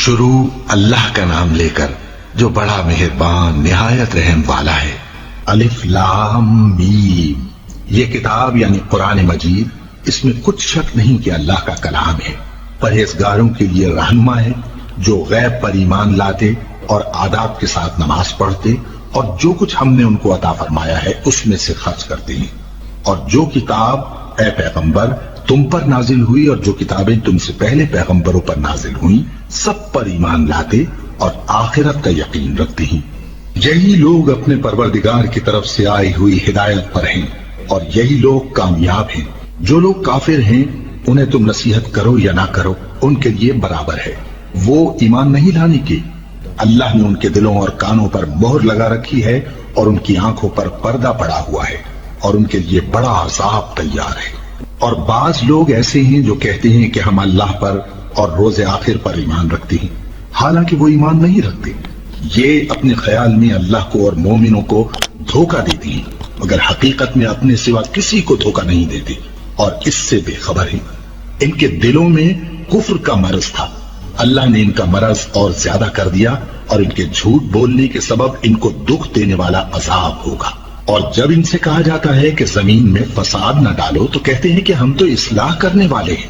شروع اللہ کا نام لے کر جو بڑا مہربان نہایت رحم والا ہے۔ الف لام میم، یہ کتاب یعنی قرآن مجید، اس میں کچھ شک نہیں کہ اللہ کا کلام ہے، پرہیزگاروں کے لیے رہنما ہے جو غیب پر ایمان لاتے اور آداب کے ساتھ نماز پڑھتے اور جو کچھ ہم نے ان کو عطا فرمایا ہے اس میں سے خرچ کرتے ہیں، اور جو کتاب اے پیغمبر تم پر نازل ہوئی اور جو کتابیں تم سے پہلے پیغمبروں پر نازل ہوئیں سب پر ایمان لاتے اور آخرت کا یقین رکھتے ہیں۔ یہی لوگ اپنے پروردگار کی طرف سے آئی ہوئی ہدایت پر ہیں اور یہی لوگ کامیاب ہیں۔ جو لوگ کافر ہیں انہیں تم نصیحت کرو یا نہ کرو ان کے لیے برابر ہے، وہ ایمان نہیں لانے کے۔ اللہ نے ان کے دلوں اور کانوں پر مہر لگا رکھی ہے اور ان کی آنکھوں پر پردہ پڑا ہوا ہے اور ان کے لیے بڑا عذاب تیار ہے۔ اور بعض لوگ ایسے ہیں جو کہتے ہیں کہ ہم اللہ پر اور روز آخر پر ایمان رکھتے ہیں، حالانکہ وہ ایمان نہیں رکھتے۔ یہ اپنے خیال میں اللہ کو اور مومنوں کو دھوکہ دیتے ہیں، مگر حقیقت میں اپنے سوا کسی کو دھوکہ نہیں دیتے اور اس سے بے خبر ہیں۔ ان کے دلوں میں کفر کا مرض تھا، اللہ نے ان کا مرض اور زیادہ کر دیا اور ان کے جھوٹ بولنے کے سبب ان کو دکھ دینے والا عذاب ہوگا۔ اور جب ان سے کہا جاتا ہے کہ زمین میں فساد نہ ڈالو تو کہتے ہیں کہ ہم تو اصلاح کرنے والے ہیں۔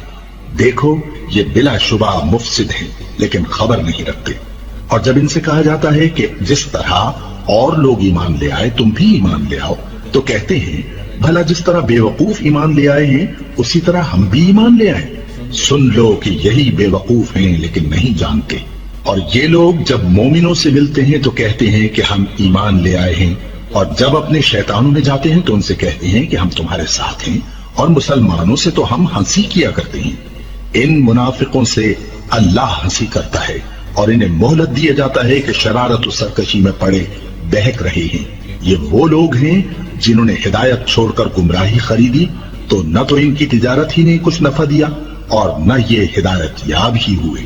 دیکھو یہ بلا شبہ مفسد ہیں لیکن خبر نہیں رکھتے۔ اور جب ان سے کہا جاتا ہے کہ جس طرح اور لوگ ایمان لے آئے تم بھی ایمان لے آؤ تو کہتے ہیں بھلا جس طرح بے وقوف ایمان لے آئے ہیں اسی طرح ہم بھی ایمان لے آئے۔ سن لو کہ یہی بے وقوف ہیں لیکن نہیں جانتے۔ اور یہ لوگ جب مومنوں سے ملتے ہیں تو کہتے ہیں کہ ہم ایمان لے آئے ہیں، اور جب اپنے شیطانوں میں جاتے ہیں تو ان سے کہتے ہیں کہ ہم تمہارے ساتھ ہیں، اور مسلمانوں سے تو ہم ہنسی کیا کرتے ہیں۔ ان منافقوں سے اللہ ہنسی کرتا ہے اور انہیں مہلت دیا جاتا ہے کہ شرارت و سرکشی میں پڑے بہک رہے ہیں۔ یہ وہ لوگ ہیں جنہوں نے ہدایت چھوڑ کر گمراہی خریدی، تو نہ تو ان کی تجارت ہی نے کچھ نفع دیا اور نہ یہ ہدایت یاب ہی ہوئے۔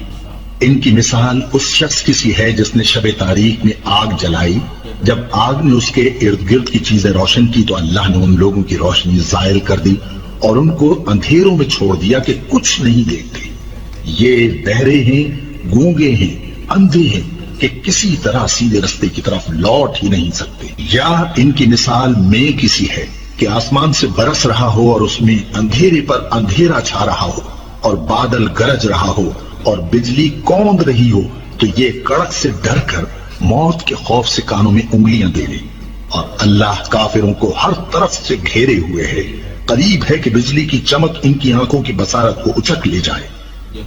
ان کی مثال اس شخص کی سی ہے جس نے شب تاریک میں آگ جلائی، جب آگ نے اس کے ارد گرد کی چیزیں روشن کی تو اللہ نے ان لوگوں کی روشنی زائل کر دی اور ان کو اندھیروں میں چھوڑ دیا کہ کچھ نہیں دیکھتے۔ یہ بہرے ہیں، گونگے ہیں، اندھے ہیں کہ کسی طرح سیدھے رستے کی طرف لوٹ ہی نہیں سکتے۔ یا ان کی مثال میں کسی ہے کہ آسمان سے برس رہا ہو اور اس میں اندھیرے پر اندھیرا چھا رہا ہو اور بادل گرج رہا ہو اور بجلی کوند رہی ہو تو یہ کڑک سے ڈر کر موت کے خوف سے کانوں میں انگلیاں دے لے۔ اور اللہ کافروں کو ہر طرف سے گھیرے ہوئے ہے، قریب ہے کہ بجلی کی چمک ان کی آنکھوں کی بصارت کو اچک لے جائے۔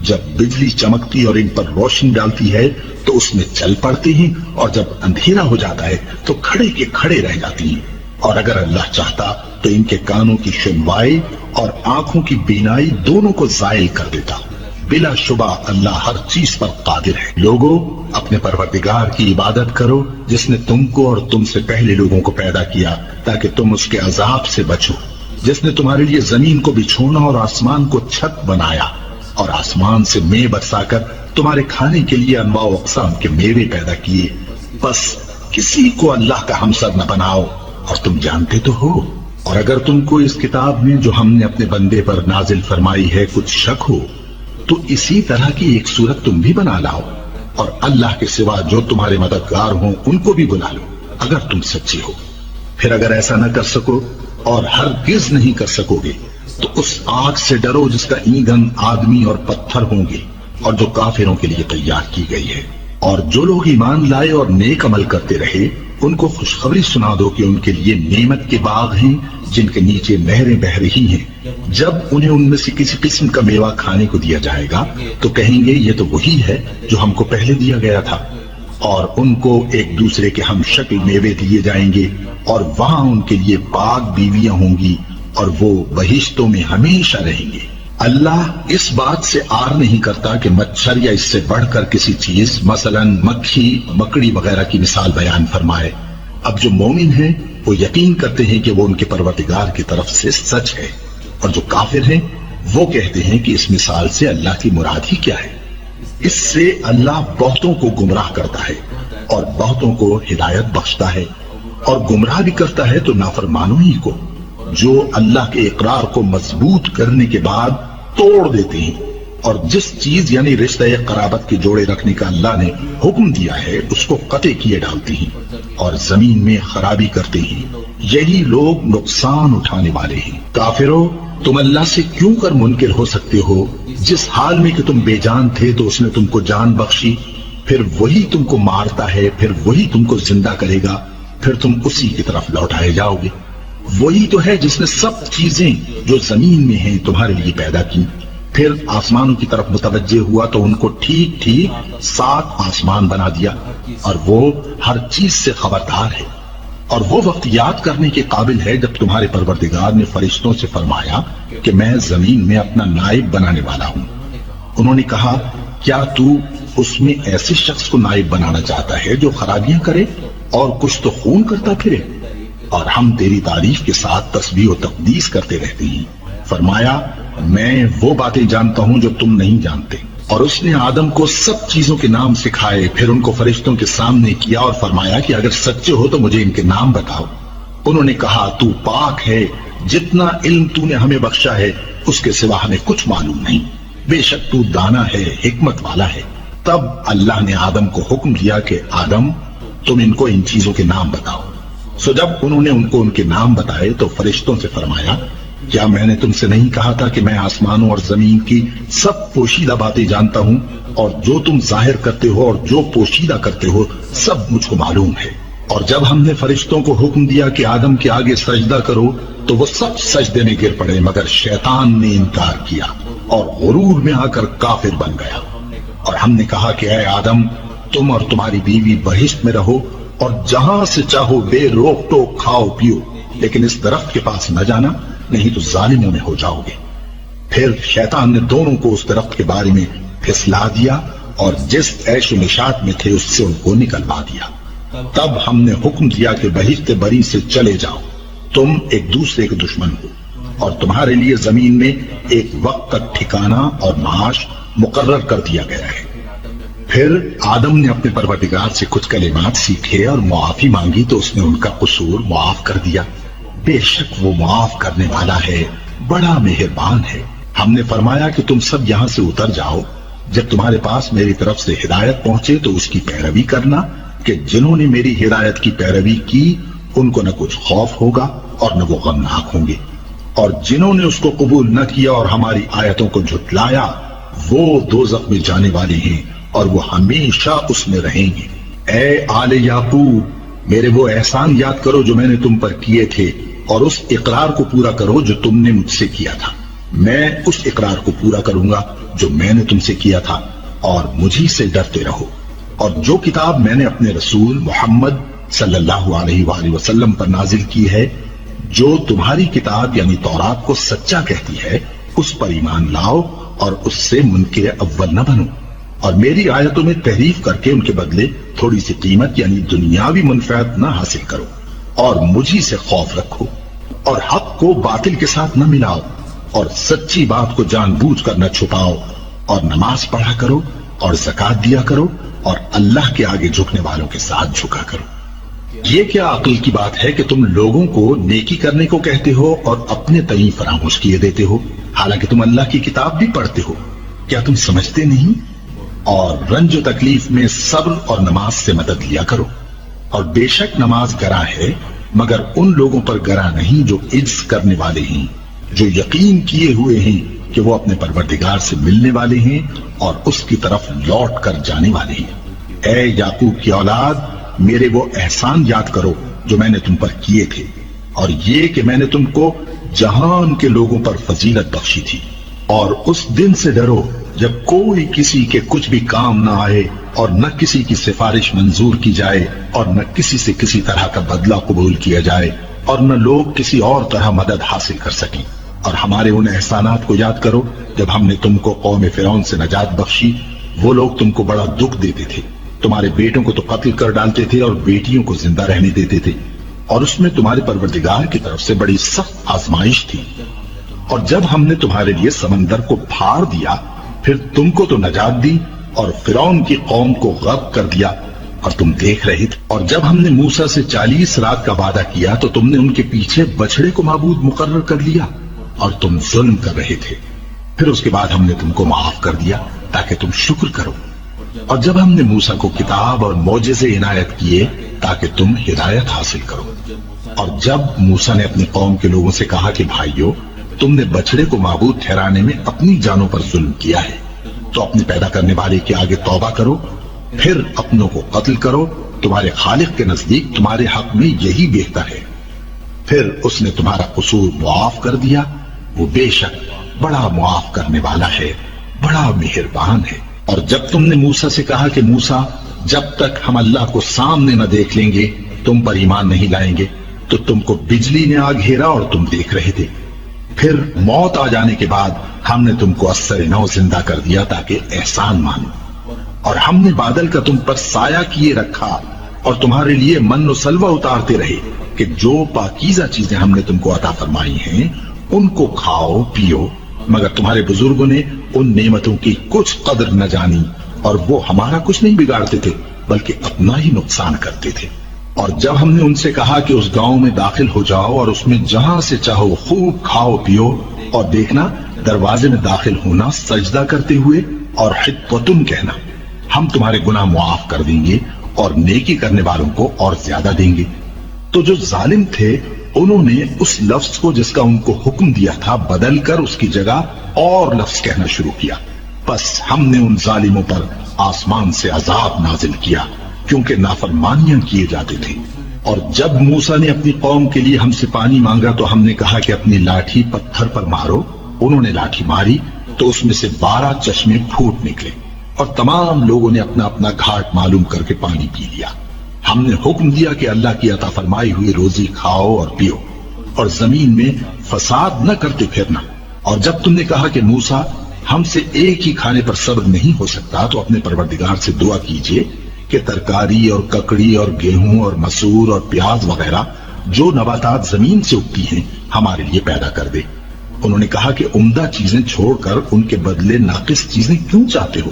جب بجلی چمکتی اور ان پر روشنی ڈالتی ہے تو اس میں چل پڑتے ہیں، اور جب اندھیرا ہو جاتا ہے تو کھڑے کے کھڑے رہ جاتی ہیں۔ اور اگر اللہ چاہتا تو ان کے کانوں کی سنوائی اور آنکھوں کی بینائی دونوں کو زائل کر دیتا۔ بلا شبہ اللہ ہر چیز پر قادر ہے۔ لوگوں اپنے پروردگار کی عبادت کرو جس نے تم کو اور تم سے پہلے لوگوں کو پیدا کیا تاکہ تم اس کے عذاب سے بچو، جس نے تمہارے لیے زمین کو بچھونا اور آسمان کو چھت بنایا اور آسمان سے مے برسا کر تمہارے کھانے کے لیے انواع و اقسام کے میوے پیدا کیے۔ بس کسی کو اللہ کا ہمسر نہ بناؤ اور تم جانتے تو ہو۔ اور اگر تم کو اس کتاب میں جو ہم نے اپنے بندے پر نازل فرمائی ہے کچھ شک ہو تو اسی طرح کی ایک صورت تم بھی بنا لاؤ، اور اللہ کے سوا جو تمہارے مددگار ہوں ان کو بھی بلا لو اگر تم سچے ہو۔ پھر اگر ایسا نہ کر سکو اور ہرگز نہیں کر سکو گے تو اس آگ سے ڈرو جس کا ایندھن آدمی اور پتھر ہوں گے اور جو کافروں کے لیے تیار کی گئی ہے۔ اور جو لوگ ایمان لائے اور نیک عمل کرتے رہے ان کو خوشخبری سنا دو کہ ان کے لیے نعمت کے باغ ہیں جن کے نیچے نہریں بہ رہی ہیں۔ جب انہیں ان میں سے کسی قسم کا میوہ کھانے کو دیا جائے گا تو کہیں گے یہ تو وہی ہے جو ہم کو پہلے دیا گیا تھا، اور ان کو ایک دوسرے کے ہم شکل میوے دیے جائیں گے، اور وہاں ان کے لیے پاک بیویاں ہوں گی اور وہ بہشتوں میں ہمیشہ رہیں گے۔ اللہ اس بات سے آر نہیں کرتا کہ مچھر یا اس سے بڑھ کر کسی چیز مثلا مکھی مکڑی وغیرہ کی مثال بیان فرمائے۔ اب جو مومن ہیں وہ یقین کرتے ہیں کہ وہ ان کے پروردگار کی طرف سے سچ ہے، اور جو کافر ہیں وہ کہتے ہیں کہ اس مثال سے اللہ کی مراد ہی کیا ہے۔ اس سے اللہ بہتوں کو گمراہ کرتا ہے اور بہتوں کو ہدایت بخشتا ہے، اور گمراہ بھی کرتا ہے تو نافرمانوں ہی کو، جو اللہ کے اقرار کو مضبوط کرنے کے بعد توڑ دیتے ہیں اور جس چیز یعنی رشتہ قرابت کے جوڑے رکھنے کا اللہ نے حکم دیا ہے اس کو قطع کیے ڈالتے ہیں اور زمین میں خرابی کرتے ہیں، یہی لوگ نقصان اٹھانے والے ہیں۔ کافرو، تم اللہ سے کیوں کر منکر ہو سکتے ہو؟ جس حال میں کہ تم بے جان تھے تو اس نے تم کو جان بخشی، پھر وہی تم کو مارتا ہے، پھر وہی تم کو زندہ کرے گا، پھر تم اسی کی طرف لوٹائے جاؤ گے۔ وہی تو ہے جس نے سب چیزیں جو زمین میں ہیں تمہارے لیے پیدا کی، پھر آسمانوں کی طرف متوجہ ہوا تو ان کو ٹھیک ٹھیک 7 آسمان بنا دیا، اور وہ ہر چیز سے خبردار ہے۔ اور وہ وقت یاد کرنے کے قابل ہے جب تمہارے پروردگار نے فرشتوں سے فرمایا کہ میں زمین میں اپنا نائب بنانے والا ہوں۔ انہوں نے کہا، کیا تو اس میں ایسے شخص کو نائب بنانا چاہتا ہے جو خرابیاں کرے اور کچھ تو خون کرتا پھرے؟ اور ہم تیری تعریف کے ساتھ تسبیح و تقدیس کرتے رہتے ہیں۔ فرمایا، میں وہ باتیں جانتا ہوں جو تم نہیں جانتے۔ اور اس نے آدم کو سب چیزوں کے نام سکھائے، پھر ان کو فرشتوں کے سامنے کیا اور فرمایا کہ اگر سچے ہو تو مجھے ان کے نام بتاؤ۔ انہوں نے کہا، تو پاک ہے، جتنا علم تو نے ہمیں بخشا ہے اس کے سوا ہمیں کچھ معلوم نہیں، بے شک تو دانا ہے، حکمت والا ہے۔ تب اللہ نے آدم کو حکم دیا کہ آدم، تم ان کو ان چیزوں کے نام بتاؤ۔ سو جب انہوں نے ان کو ان کے نام بتائے تو فرشتوں سے فرمایا، کیا میں نے تم سے نہیں کہا تھا کہ میں آسمانوں اور زمین کی سب پوشیدہ باتیں جانتا ہوں، اور جو تم ظاہر کرتے ہو اور جو پوشیدہ کرتے ہو سب مجھ کو معلوم ہے۔ اور جب ہم نے فرشتوں کو حکم دیا کہ آدم کے آگے سجدہ کرو تو وہ سب سجدے میں گر پڑے، مگر شیطان نے انکار کیا اور غرور میں آ کر کافر بن گیا۔ اور ہم نے کہا کہ اے آدم، تم اور تمہاری بیوی بہشت میں رہو اور جہاں سے چاہو بے روک ٹوک کھاؤ پیو، لیکن اس درخت کے پاس نہ جانا، نہیں تو ظالموں میں ہو جاؤ گے۔ پھر شیطان نے دونوں کو اس درخت کے بارے میں پھسلا دیا اور جس عیش و نشاط میں تھے اس سے ان کو نکلوا دیا۔ تب ہم نے حکم دیا کہ بہشت بری سے چلے جاؤ، تم ایک دوسرے کے دشمن ہو، اور تمہارے لیے زمین میں ایک وقت تک ٹھکانہ اور معاش مقرر کر دیا گیا ہے۔ پھر آدم نے اپنے پروردگار سے کچھ کلمات سیکھے اور معافی مانگی تو اس نے ان کا قصور معاف کر دیا۔ بے شک وہ معاف کرنے والا ہے، بڑا مہربان ہے۔ ہم نے فرمایا کہ تم سب یہاں سے اتر جاؤ، جب تمہارے پاس میری طرف سے ہدایت پہنچے تو اس کی پیروی کرنا، کہ جنہوں نے میری ہدایت کی پیروی کی ان کو نہ کچھ خوف ہوگا اور نہ وہ غمناک ہوں گے، اور جنہوں نے اس کو قبول نہ کیا اور ہماری آیتوں کو جھٹلایا وہ دوزخ میں جانے والے ہیں اور وہ ہمیشہ اس میں رہیں گے۔ اے آل یعقوب، میرے وہ احسان یاد کرو جو میں نے تم پر کیے تھے، اور اس اقرار کو پورا کرو جو تم نے مجھ سے کیا تھا۔ میں اس اقرار کو پورا کروں گا جو میں نے تم سے کیا تھا، اور مجھی سے ڈرتے رہو۔ اور جو کتاب میں نے اپنے رسول محمد صلی اللہ علیہ وآلہ وسلم پر نازل کی ہے، جو تمہاری کتاب یعنی تورات کو سچا کہتی ہے، اس پر ایمان لاؤ اور اس سے منکر اول نہ بنو، اور میری آیتوں میں تحریف کر کے ان کے بدلے تھوڑی سی قیمت یعنی دنیاوی منفعت نہ حاصل کرو، اور مجھی سے خوف رکھو، اور حق کو باطل کے ساتھ نہ ملاؤ، اور سچی بات کو جان بوجھ کر نہ چھپاؤ، اور نماز پڑھا کرو اور زکات دیا کرو، اور اللہ کے آگے جھکنے والوں کے ساتھ جھکا کرو۔ یہ کیا عقل کی بات ہے کہ تم لوگوں کو نیکی کرنے کو کہتے ہو اور اپنے تئیں فراموش کیے دیتے ہو، حالانکہ تم اللہ کی کتاب بھی پڑھتے ہو؟ کیا تم سمجھتے نہیں؟ اور رنج و تکلیف میں صبر اور نماز سے مدد لیا کرو، اور بے شک نماز گراں ہے، مگر ان لوگوں پر گراں نہیں جو عجز کرنے والے ہیں، جو یقین کیے ہوئے ہیں کہ وہ اپنے پروردگار سے ملنے والے ہیں اور اس کی طرف لوٹ کر جانے والے ہیں۔ اے یعقوب کی اولاد، میرے وہ احسان یاد کرو جو میں نے تم پر کیے تھے، اور یہ کہ میں نے تم کو جہان کے لوگوں پر فضیلت بخشی تھی۔ اور اس دن سے ڈرو جب کوئی کسی کے کچھ بھی کام نہ آئے، اور نہ کسی کی سفارش منظور کی جائے، اور نہ کسی سے کسی طرح کا بدلہ قبول کیا جائے، اور نہ لوگ کسی اور طرح مدد حاصل کر سکیں۔ اور ہمارے ان احسانات کو یاد کرو جب ہم نے تم کو قوم فرعون سے نجات بخشی۔ وہ لوگ تم کو بڑا دکھ دیتے تھے، تمہارے بیٹوں کو تو قتل کر ڈالتے تھے اور بیٹیوں کو زندہ رہنے دیتے تھے، اور اس میں تمہارے پروردگار کی طرف سے بڑی سخت آزمائش تھی۔ اور جب ہم نے تمہارے لیے سمندر کو پھاڑ دیا، پھر تم کو تو نجات دی اور فرعون کی قوم کو غرق کر دیا، اور تم دیکھ رہے تھے۔ اور جب ہم نے موسیٰ سے 40 رات کا وعدہ کیا تو تم نے ان کے پیچھے بچڑے کو معبود مقرر کر لیا، اور تم ظلم کر رہے تھے۔ پھر اس کے بعد ہم نے تم کو معاف کر دیا تاکہ تم شکر کرو، اور جب ہم نے موسیٰ کو کتاب اور معجزے عنایت کیے تاکہ تم ہدایت حاصل کرو، اور جب موسیٰ نے اپنی قوم کے لوگوں سے کہا کہ بھائیو، تم نے بچڑے کو معبود ٹھہرانے میں اپنی جانوں پر ظلم کیا ہے، تو اپنے پیدا کرنے والے کے آگے توبہ کرو، پھر اپنوں کو قتل کرو، تمہارے خالق کے نزدیک تمہارے حق میں یہی بہتر ہے، پھر اس نے تمہارا قصور معاف کر دیا، وہ بے شک بڑا معاف کرنے والا ہے، بڑا مہربان ہے۔ اور جب تم نے موسیٰ سے کہا کہ موسیٰ، جب تک ہم اللہ کو سامنے نہ دیکھ لیں گے تم پر ایمان نہیں لائیں گے، تو تم کو بجلی نے آ گھیرا اور تم دیکھ رہے تھے، پھر موت آ جانے کے بعد ہم نے تم کو اثر نو زندہ کر دیا تاکہ احسان مانو، اور ہم نے بادل کا تم پر سایہ کیے رکھا اور تمہارے لیے من و سلوہ اتارتے رہے کہ جو پاکیزہ چیزیں ہم نے تم کو عطا فرمائی ہیں ان کو کھاؤ پیو، مگر تمہارے بزرگوں نے ان نعمتوں کی کچھ قدر نہ جانی، اور وہ ہمارا کچھ نہیں بگاڑتے تھے بلکہ اپنا ہی نقصان کرتے تھے۔ اور جب ہم نے ان سے کہا کہ اس گاؤں میں داخل ہو جاؤ اور اس میں جہاں سے چاہو خوب کھاؤ پیو، اور دیکھنا دروازے میں داخل ہونا سجدہ کرتے ہوئے اور حطوۃ کہنا، ہم تمہارے گناہ معاف کر دیں گے اور نیکی کرنے والوں کو اور زیادہ دیں گے، تو جو ظالم تھے انہوں نے اس لفظ کو جس کا ان کو حکم دیا تھا بدل کر اس کی جگہ اور لفظ کہنا شروع کیا، بس ہم نے ان ظالموں پر آسمان سے عذاب نازل کیا کیونکہ نافرمانیاں کیے جاتے تھے۔ اور جب موسیٰ نے اپنی قوم کے لیے ہم سے پانی مانگا تو ہم نے کہا کہ اپنی لاٹھی پتھر پر مارو، انہوں نے لاٹھی ماری تو اس میں سے 12 چشمے پھوٹ نکلے، اور تمام لوگوں نے اپنا اپنا گھاٹ معلوم کر کے پانی پی لیا۔ ہم نے حکم دیا کہ اللہ کی عطا فرمائی ہوئی روزی کھاؤ اور پیو، اور زمین میں فساد نہ کرتے پھرنا۔ اور جب تم نے کہا کہ موسیٰ، ہم سے ایک ہی کھانے پر صبر نہیں ہو سکتا، تو اپنے پروردگار سے دعا کیجئے کہ ترکاری اور ککڑی اور گیہوں اور مسور اور پیاز وغیرہ جو نباتات زمین سے اگتی ہیں ہمارے لیے پیدا کر دے۔ انہوں نے کہا کہ عمدہ چیزیں چھوڑ کر ان کے بدلے ناقص چیزیں کیوں چاہتے ہو؟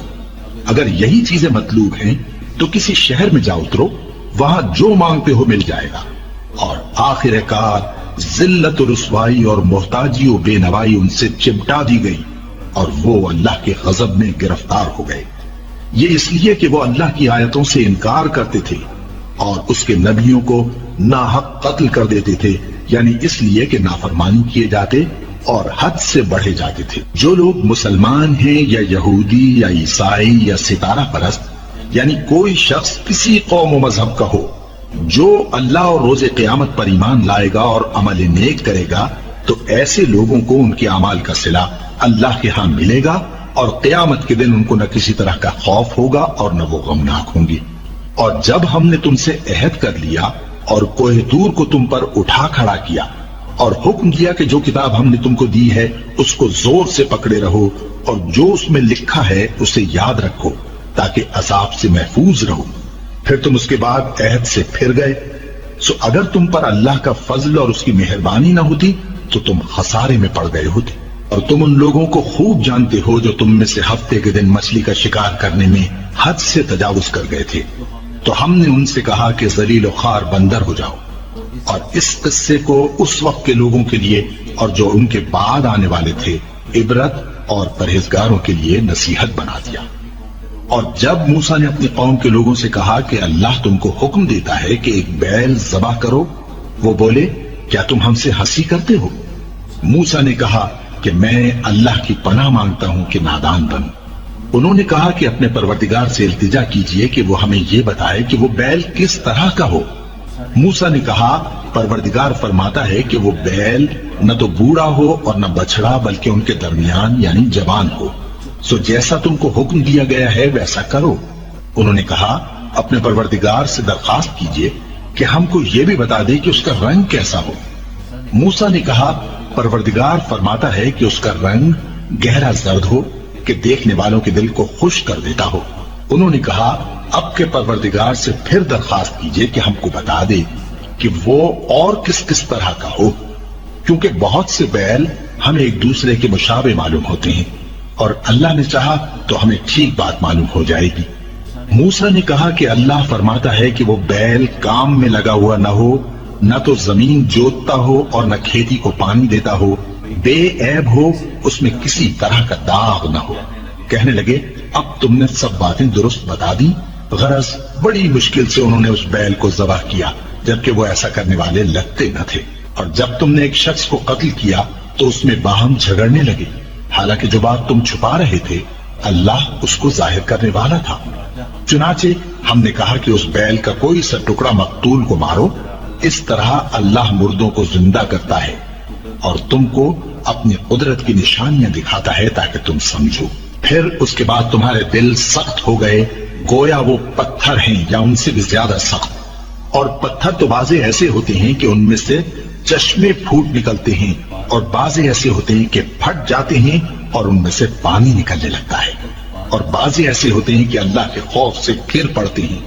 اگر یہی چیزیں مطلوب ہیں تو کسی شہر میں جا اترو، وہاں جو مانگتے ہو مل جائے گا۔ اور آخر کار ذلت و رسوائی اور محتاجی و بے نوائی ان سے چمٹا دی گئی، اور وہ اللہ کے غضب میں گرفتار ہو گئے، یہ اس لیے کہ وہ اللہ کی آیتوں سے انکار کرتے تھے اور اس کے نبیوں کو ناحق قتل کر دیتے تھے، یعنی اس لیے کہ نافرمانی کیے جاتے اور حد سے بڑھے جاتے تھے۔ جو لوگ مسلمان ہیں یا یہودی یا عیسائی یا ستارہ پرست، یعنی کوئی شخص کسی قوم و مذہب کا ہو، جو اللہ اور روز قیامت پر ایمان لائے گا اور عمل نیک کرے گا، تو ایسے لوگوں کو ان کے اعمال کا صلہ اللہ کے ہاں ملے گا، اور قیامت کے دن ان کو نہ کسی طرح کا خوف ہوگا اور نہ وہ غمناک ہوں گے۔ اور جب ہم نے تم سے عہد کر لیا اور کوہ طور کو تم پر اٹھا کھڑا کیا اور حکم دیا کہ جو کتاب ہم نے تم کو دی ہے اس کو زور سے پکڑے رہو، اور جو اس میں لکھا ہے اسے یاد رکھو تاکہ عذاب سے محفوظ رہو، پھر تم اس کے بعد عہد سے پھر گئے، سو اگر تم پر اللہ کا فضل اور اس کی مہربانی نہ ہوتی تو تم خسارے میں پڑ گئے ہوتے۔ اور تم ان لوگوں کو خوب جانتے ہو جو تم میں سے ہفتے کے دن مچھلی کا شکار کرنے میں حد سے تجاوز کر گئے تھے، تو ہم نے ان سے کہا کہ ذلیل و خوار بندر ہو جاؤ، اور اس قصے کو اس وقت کے لوگوں کے لیے اور جو ان کے بعد آنے والے تھے عبرت اور پرہیزگاروں کے لیے نصیحت بنا دیا۔ اور جب موسیٰ نے اپنی قوم کے لوگوں سے کہا کہ اللہ تم کو حکم دیتا ہے کہ ایک بیل ذبح کرو، وہ بولے کیا تم ہم سے ہنسی کرتے ہو؟ موسیٰ نے کہا کہ میں اللہ کی پناہ مانگتا ہوں کہ نادان بنوں۔ انہوں نے کہا کہ اپنے پروردگار سے التجا کیجئے کہ وہ ہمیں یہ بتائے کہ وہ بیل کس طرح کا ہو۔ موسیٰ نے کہا پروردگار فرماتا ہے کہ وہ بیل نہ تو بوڑھا ہو اور نہ بچڑا بلکہ ان کے درمیان یعنی جوان ہو، سو جیسا تم کو حکم دیا گیا ہے ویسا کرو۔ انہوں نے کہا اپنے پروردگار سے درخواست کیجئے کہ ہم کو یہ بھی بتا دے کہ اس کا رنگ کیسا ہو۔ موسیٰ نے کہا پروردگار فرماتا ہے کہ اس کا رنگ گہرا زرد ہو کہ دیکھنے والوں کے دل کو خوش کر دیتا ہو۔ انہوں نے کہا اب کے پروردگار سے پھر درخواست کیجئے کہ ہم کو بتا دے کہ وہ اور کس کس طرح کا ہو، کیونکہ بہت سے بیل ہمیں ایک دوسرے کے مشابہ معلوم ہوتے ہیں، اور اللہ نے چاہا تو ہمیں ٹھیک بات معلوم ہو جائے گی۔ موسیٰ نے کہا کہ اللہ فرماتا ہے کہ وہ بیل کام میں لگا ہوا نہ ہو، نہ تو زمین جوتتا ہو اور نہ کھیتی کو پانی دیتا ہو، بے عیب ہو، اس میں کسی طرح کا داغ نہ ہو۔ کہنے لگے اب تم نے سب باتیں درست بتا دی، غرض بڑی مشکل سے انہوں نے اس بیل کو ذبح کیا، جبکہ وہ ایسا کرنے والے لگتے نہ تھے، اور جب تم نے ایک شخص کو قتل کیا تو اس میں باہم جھگڑنے لگے، حالانکہ جو بات تم چھپا رہے تھے اللہ اس کو ظاہر کرنے والا تھا۔ چنانچہ ہم نے کہا کہ اس بیل کا کوئی سا ٹکڑا مقتول کو مارو، اس طرح اللہ مردوں کو زندہ کرتا ہے اور تم کو اپنی قدرت کی نشانیاں دکھاتا ہے تاکہ تم سمجھو۔ پھر اس کے بعد تمہارے دل سخت ہو گئے، گویا وہ پتھر ہیں یا ان سے بھی زیادہ سخت، اور پتھر تو بعضے ایسے ہوتے ہیں کہ ان میں سے چشمے پھوٹ نکلتے ہیں، اور بعضے ایسے ہوتے ہیں کہ پھٹ جاتے ہیں اور ان میں سے پانی نکلنے لگتا ہے، اور بعضے ایسے ہوتے ہیں کہ اللہ کے خوف سے گر پڑتے ہیں،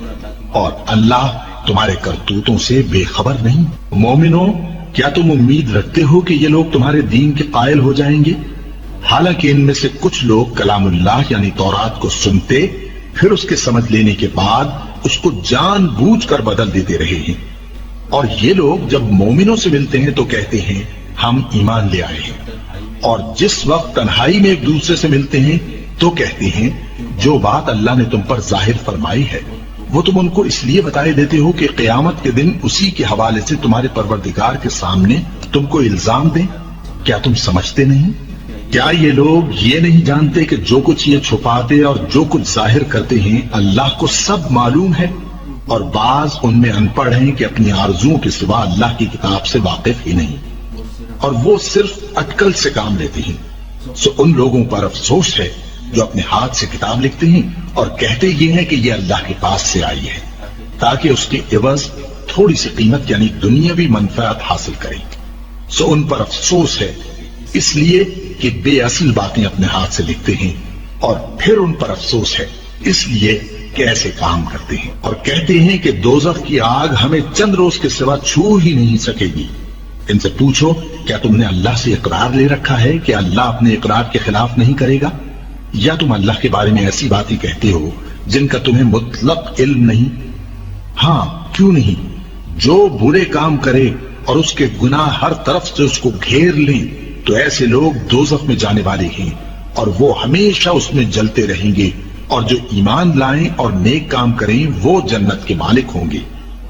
اور اللہ تمہارے کرتوتوں سے بے خبر نہیں۔ مومنوں، کیا تم امید رکھتے ہو کہ یہ لوگ تمہارے دین کے قائل ہو جائیں گے؟ حالانکہ ان میں سے کچھ لوگ کلام اللہ یعنی تورات کو سنتے، پھر اس کے سمجھ لینے کے بعد اس کو جان بوجھ کر بدل دیتے رہے ہیں، اور یہ لوگ جب مومنوں سے ملتے ہیں تو کہتے ہیں ہم ایمان لے آئے ہیں، اور جس وقت تنہائی میں ایک دوسرے سے ملتے ہیں تو کہتے ہیں جو بات اللہ نے تم پر ظاہر فرمائی ہے وہ تم ان کو اس لیے بتائے دیتے ہو کہ قیامت کے دن اسی کے حوالے سے تمہارے پروردگار کے سامنے تم کو الزام دیں۔ کیا تم سمجھتے نہیں؟ کیا یہ لوگ یہ نہیں جانتے کہ جو کچھ یہ چھپاتے اور جو کچھ ظاہر کرتے ہیں اللہ کو سب معلوم ہے، اور بعض ان میں ان پڑھ ہیں کہ اپنی آرزوؤں کے سوا اللہ کی کتاب سے واقف ہی نہیں، اور وہ صرف اٹکل سے کام لیتے ہیں۔ سو ان لوگوں پر افسوس ہے جو اپنے ہاتھ سے کتاب لکھتے ہیں اور کہتے یہ ہیں کہ یہ اللہ کے پاس سے آئی ہے تاکہ اس کے عوض تھوڑی سی قیمت یعنی دنیاوی منفعت حاصل کریں۔ سو ان پر افسوس ہے اس لیے کہ بے اصل باتیں اپنے ہاتھ سے لکھتے ہیں، اور پھر ان پر افسوس ہے اس لیے کہ ایسے کام کرتے ہیں، اور کہتے ہیں کہ دوزخ کی آگ ہمیں چند روز کے سوا چھو ہی نہیں سکے گی۔ ان سے پوچھو کیا تم نے اللہ سے اقرار لے رکھا ہے کہ اللہ اپنے اقرار کے خلاف نہیں کرے گا، یا تم اللہ کے بارے میں ایسی باتیں کہتے ہو جن کا تمہیں مطلق علم نہیں؟ ہاں کیوں نہیں، جو برے کام کرے اور اس کے گناہ ہر طرف سے اس کو گھیر لیں تو ایسے لوگ دوزخ میں جانے والے ہیں اور وہ ہمیشہ اس میں جلتے رہیں گے، اور جو ایمان لائیں اور نیک کام کریں وہ جنت کے مالک ہوں گے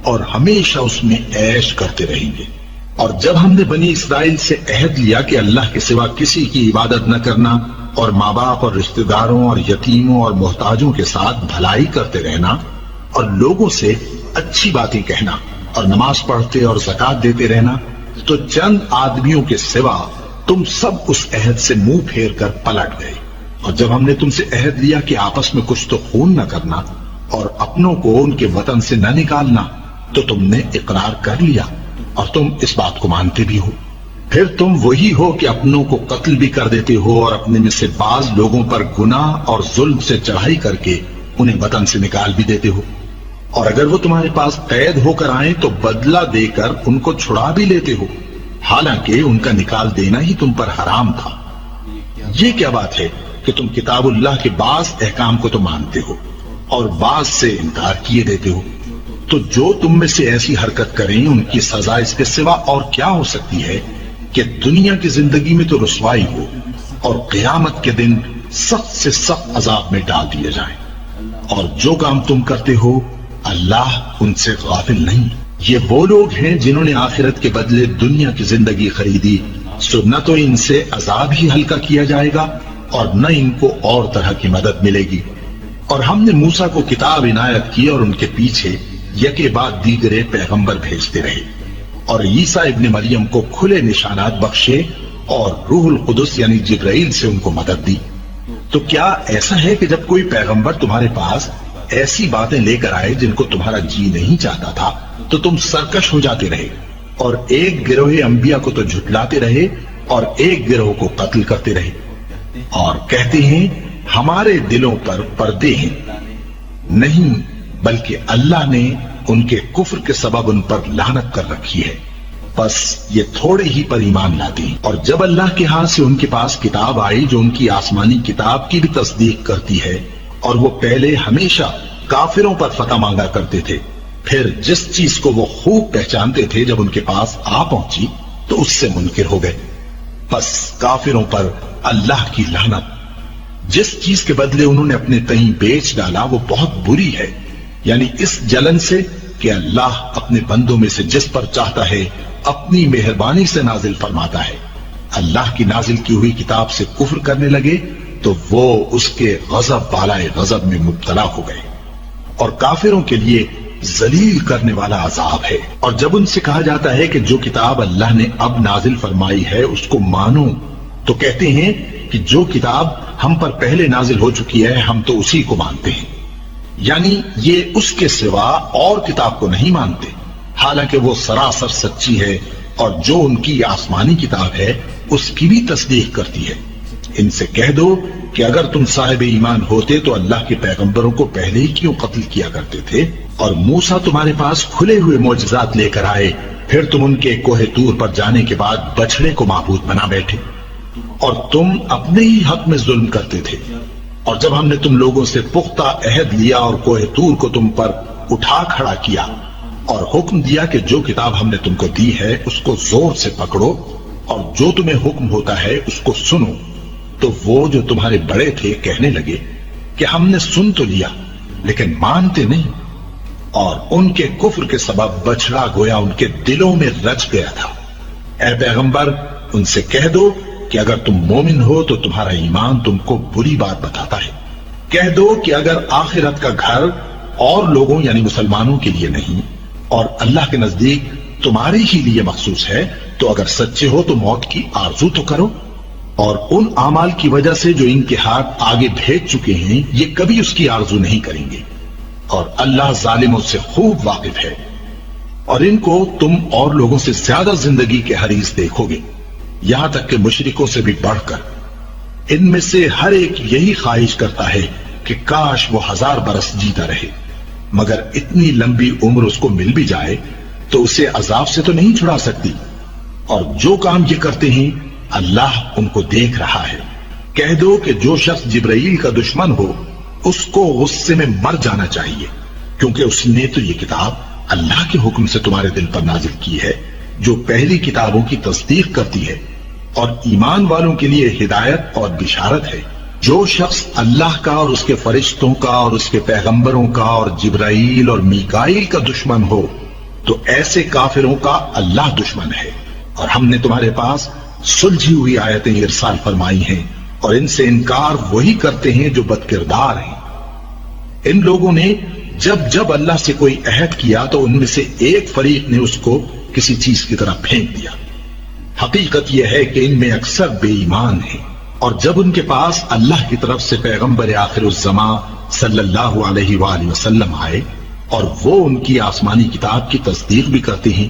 اور ہمیشہ اس میں عیش کرتے رہیں گے۔ اور جب ہم نے بنی اسرائیل سے عہد لیا کہ اللہ کے سوا کسی کی عبادت نہ کرنا اور ماں باپ اور رشتہ داروں اور یتیموں اور محتاجوں کے ساتھ بھلائی کرتے رہنا اور لوگوں سے اچھی باتیں کہنا اور نماز پڑھتے اور زکوٰۃ دیتے رہنا، تو چند آدمیوں کے سوا تم سب اس عہد سے منہ پھیر کر پلٹ گئے۔ اور جب ہم نے تم سے عہد لیا کہ آپس میں کچھ تو خون نہ کرنا اور اپنوں کو ان کے وطن سے نہ نکالنا، تو تم نے اقرار کر لیا اور تم اس بات کو مانتے بھی ہو۔ پھر تم وہی ہو کہ اپنوں کو قتل بھی کر دیتے ہو اور اپنے میں سے بعض لوگوں پر گناہ اور ظلم سے چڑھائی کر کے انہیں وطن سے نکال بھی دیتے ہو، اور اگر وہ تمہارے پاس قید ہو کر آئیں تو بدلہ دے کر ان کو چھڑا بھی لیتے ہو، حالانکہ ان کا نکال دینا ہی تم پر حرام تھا۔ یہ کیا بات ہے کہ تم کتاب اللہ کے بعض احکام کو تو مانتے ہو اور بعض سے انکار کیے دیتے ہو؟ تو جو تم میں سے ایسی حرکت کریں ان کی سزا اس کے سوا اور کیا ہو سکتی ہے کہ دنیا کی زندگی میں تو رسوائی ہو اور قیامت کے دن سخت سے سخت عذاب میں ڈال دیے جائیں۔ اور جو کام تم کرتے ہو اللہ ان سے غافل نہیں۔ یہ وہ لوگ ہیں جنہوں نے آخرت کے بدلے دنیا کی زندگی خریدی، سو نہ تو ان سے عذاب ہی ہلکا کیا جائے گا اور نہ ان کو اور طرح کی مدد ملے گی۔ اور ہم نے موسیٰ کو کتاب عنایت کی اور ان کے پیچھے یکے بعد دیگرے پیغمبر بھیجتے رہے، اور عیسیٰ ابن مریم کو کھلے نشانات بخشے اور روح القدس یعنی جبرائیل سے ان کو مدد دی۔ تو کیا ایسا ہے کہ جب کوئی پیغمبر تمہارے پاس ایسی باتیں لے کر آئے جن کو تمہارا جی نہیں چاہتا تھا تو تم سرکش ہو جاتے رہے، اور ایک گروہ انبیاء کو تو جھٹلاتے رہے اور ایک گروہ کو قتل کرتے رہے، اور کہتے ہیں ہمارے دلوں پر پردے ہیں؟ نہیں، بلکہ اللہ نے ان کے کفر کے سبب ان پر لعنت کر رکھی ہے، بس یہ تھوڑے ہی پر ایمان لاتے ہیں۔ اور جب اللہ کے ہاتھ سے ان کے پاس کتاب آئی جو ان کی آسمانی کتاب کی بھی تصدیق کرتی ہے، اور وہ پہلے ہمیشہ کافروں پر فتح مانگا کرتے تھے، پھر جس چیز کو وہ خوب پہچانتے تھے جب ان کے پاس آ پہنچی تو اس سے منکر ہو گئے۔ بس کافروں پر اللہ کی لعنت۔ جس چیز کے بدلے انہوں نے اپنے تئیں بیچ ڈالا وہ بہت بری ہے، یعنی اس جلن سے کہ اللہ اپنے بندوں میں سے جس پر چاہتا ہے اپنی مہربانی سے نازل فرماتا ہے۔ اللہ کی نازل کی ہوئی کتاب سے کفر کرنے لگے تو وہ اس کے غضب بالائے غضب میں مبتلا ہو گئے، اور کافروں کے لیے ذلیل کرنے والا عذاب ہے۔ اور جب ان سے کہا جاتا ہے کہ جو کتاب اللہ نے اب نازل فرمائی ہے اس کو مانو، تو کہتے ہیں کہ جو کتاب ہم پر پہلے نازل ہو چکی ہے ہم تو اسی کو مانتے ہیں، یعنی یہ اس کے سوا اور کتاب کو نہیں مانتے، حالانکہ وہ سراسر سچی ہے، اور جو ان کی آسمانی کتاب ہے اس کی بھی تصدیق کرتی ہے۔ ان سے کہہ دو کہ اگر تم صاحب ایمان ہوتے تو اللہ کے پیغمبروں کو پہلے ہی کیوں قتل کیا کرتے تھے؟ اور موسیٰ تمہارے پاس کھلے ہوئے معجزات لے کر آئے، پھر تم ان کے کوہ طور پر جانے کے بعد بچڑے کو معبود بنا بیٹھے، اور تم اپنے ہی حق میں ظلم کرتے تھے۔ اور جب ہم نے تم لوگوں سے پختہ عہد لیا اور کوہ طور کو تم پر اٹھا کھڑا کیا اور حکم دیا کہ جو کتاب ہم نے تم کو دی ہے اس کو زور سے پکڑو اور جو تمہیں حکم ہوتا ہے اس کو سنو، تو وہ جو تمہارے بڑے تھے کہنے لگے کہ ہم نے سن تو لیا لیکن مانتے نہیں، اور ان کے کفر کے سبب بچڑا گویا ان کے دلوں میں رچ گیا تھا۔ اے پیغمبر ان سے کہہ دو کہ اگر تم مومن ہو تو تمہارا ایمان تم کو بری بات بتاتا ہے۔ کہہ دو کہ اگر آخرت کا گھر اور لوگوں یعنی مسلمانوں کے لیے نہیں اور اللہ کے نزدیک تمہارے ہی لیے مخصوص ہے تو اگر سچے ہو تو موت کی آرزو تو کرو، اور ان اعمال کی وجہ سے جو ان کے ہاتھ آگے بھیج چکے ہیں یہ کبھی اس کی آرزو نہیں کریں گے، اور اللہ ظالموں سے خوب واقف ہے۔ اور ان کو تم اور لوگوں سے زیادہ زندگی کے حریص دیکھو گے، یہاں تک کہ مشرکوں سے بھی بڑھ کر۔ ان میں سے ہر ایک یہی خواہش کرتا ہے کہ کاش وہ 1000 برس جیتا رہے، مگر اتنی لمبی عمر اس کو مل بھی جائے تو اسے عذاب سے تو نہیں چھڑا سکتی، اور جو کام یہ کرتے ہیں اللہ ان کو دیکھ رہا ہے۔ کہہ دو کہ جو شخص جبرائیل کا دشمن ہو اس کو غصے میں مر جانا چاہیے، کیونکہ اس نے تو یہ کتاب اللہ کے حکم سے تمہارے دل پر نازل کی ہے جو پہلی کتابوں کی تصدیق کرتی ہے، اور ایمان والوں کے لیے ہدایت اور بشارت ہے۔ جو شخص اللہ کا اور اس کے فرشتوں کا اور اس کے پیغمبروں کا اور جبرائیل اور میکائیل کا دشمن ہو تو ایسے کافروں کا اللہ دشمن ہے۔ اور ہم نے تمہارے پاس سلجھی ہوئی آیتیں ارسال فرمائی ہیں، اور ان سے انکار وہی کرتے ہیں جو بد کردار ہیں۔ ان لوگوں نے جب اللہ سے کوئی عہد کیا تو ان میں سے ایک فریق نے اس کو کسی چیز کی طرح پھینک دیا۔ حقیقت یہ ہے کہ ان میں اکثر بے ایمان ہیں، اور جب ان کے پاس اللہ کی طرف سے پیغمبر آخر الزماں صلی اللہ علیہ وآلہ وسلم آئے اور وہ ان کی آسمانی کتاب کی تصدیق بھی کرتے ہیں،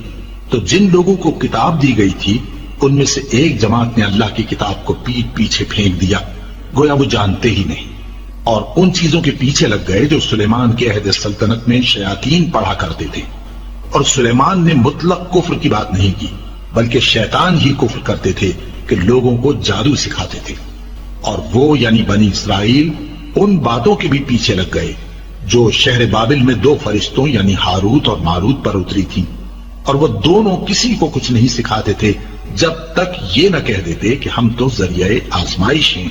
تو جن لوگوں کو کتاب دی گئی تھی ان میں سے ایک جماعت نے اللہ کی کتاب کو پیٹ پیچھے پھینک دیا، گویا وہ جانتے ہی نہیں، اور ان چیزوں کے پیچھے لگ گئے جو سلیمان کے عہد سلطنت میں شیاطین پڑھا کرتے تھے۔ اور سلیمان نے مطلق کفر کی بات نہیں کی، بلکہ شیطان ہی کفر کرتے تھے کہ لوگوں کو جادو سکھاتے تھے، اور وہ یعنی بنی اسرائیل ان باتوں کے بھی پیچھے لگ گئے جو شہر بابل میں 2 فرشتوں یعنی ہاروت اور ماروت پر اتری تھی، اور وہ دونوں کسی کو کچھ نہیں سکھاتے تھے جب تک یہ نہ کہہ دیتے کہ ہم تو ذریعہ آزمائش ہیں،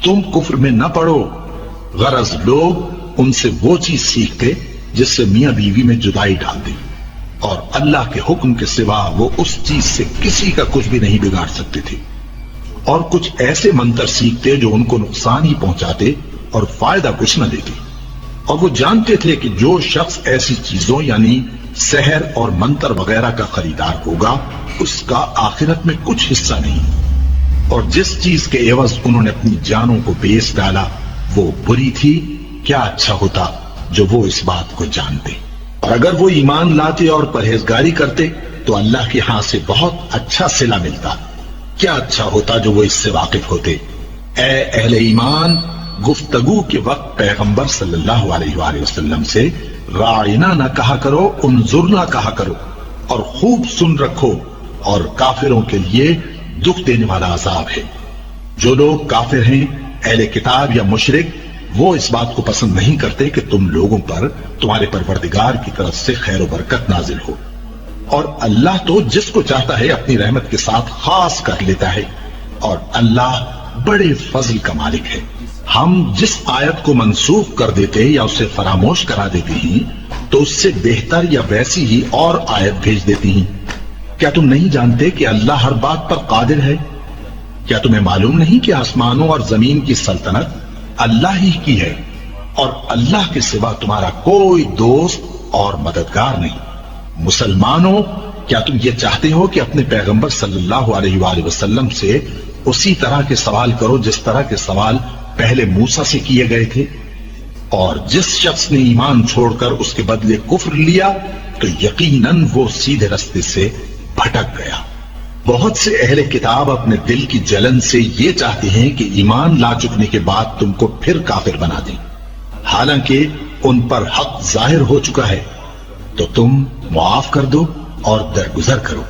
تم کفر میں نہ پڑو۔ غرض لوگ ان سے وہ چیز سیکھتے جس سے میاں بیوی میں جدائی ڈال دیں، اور اللہ کے حکم کے سوا وہ اس چیز سے کسی کا کچھ بھی نہیں بگاڑ سکتے تھے، اور کچھ ایسے منتر سیکھتے جو ان کو نقصان ہی پہنچاتے اور فائدہ کچھ نہ دیتے، اور وہ جانتے تھے کہ جو شخص ایسی چیزوں یعنی سحر اور منتر وغیرہ کا خریدار ہوگا اس کا آخرت میں کچھ حصہ نہیں، اور جس چیز کے عوض انہوں نے اپنی جانوں کو بیچ ڈالا وہ بری تھی۔ کیا اچھا ہوتا جو وہ اس بات کو جانتے، اور اگر وہ ایمان لاتے اور پرہیزگاری کرتے تو اللہ کے ہاں سے بہت اچھا صلہ ملتا۔ کیا اچھا ہوتا جو وہ اس سے واقف ہوتے۔ اے اہل ایمان، گفتگو کے وقت پیغمبر صلی اللہ علیہ وآلہ وسلم سے راعنا نہ کہا کرو، انظرنا کہا کرو، اور خوب سن رکھو، اور کافروں کے لیے دکھ دینے والا عذاب ہے۔ جو لوگ کافر ہیں، اہل کتاب یا مشرک، وہ اس بات کو پسند نہیں کرتے کہ تم لوگوں پر تمہارے پروردگار کی طرف سے خیر و برکت نازل ہو، اور اللہ تو جس کو چاہتا ہے اپنی رحمت کے ساتھ خاص کر لیتا ہے، اور اللہ بڑے فضل کا مالک ہے۔ ہم جس آیت کو منسوخ کر دیتے یا اسے فراموش کرا دیتے ہیں تو اس سے بہتر یا ویسی ہی اور آیت بھیج دیتی ہیں۔ کیا تم نہیں جانتے کہ اللہ ہر بات پر قادر ہے؟ کیا تمہیں معلوم نہیں کہ آسمانوں اور زمین کی سلطنت اللہ ہی کی ہے اور اللہ کے سوا تمہارا کوئی دوست اور مددگار نہیں؟ مسلمانوں، کیا تم یہ چاہتے ہو کہ اپنے پیغمبر صلی اللہ علیہ وآلہ وسلم سے اسی طرح کے سوال کرو جس طرح کے سوال پہلے موسیٰ سے کیے گئے تھے؟ اور جس شخص نے ایمان چھوڑ کر اس کے بدلے کفر لیا تو یقیناً وہ سیدھے رستے سے بھٹک گیا۔ بہت سے اہل کتاب اپنے دل کی جلن سے یہ چاہتے ہیں کہ ایمان لا چکنے کے بعد تم کو پھر کافر بنا دیں، حالانکہ ان پر حق ظاہر ہو چکا ہے۔ تو تم معاف کر دو اور درگزر کرو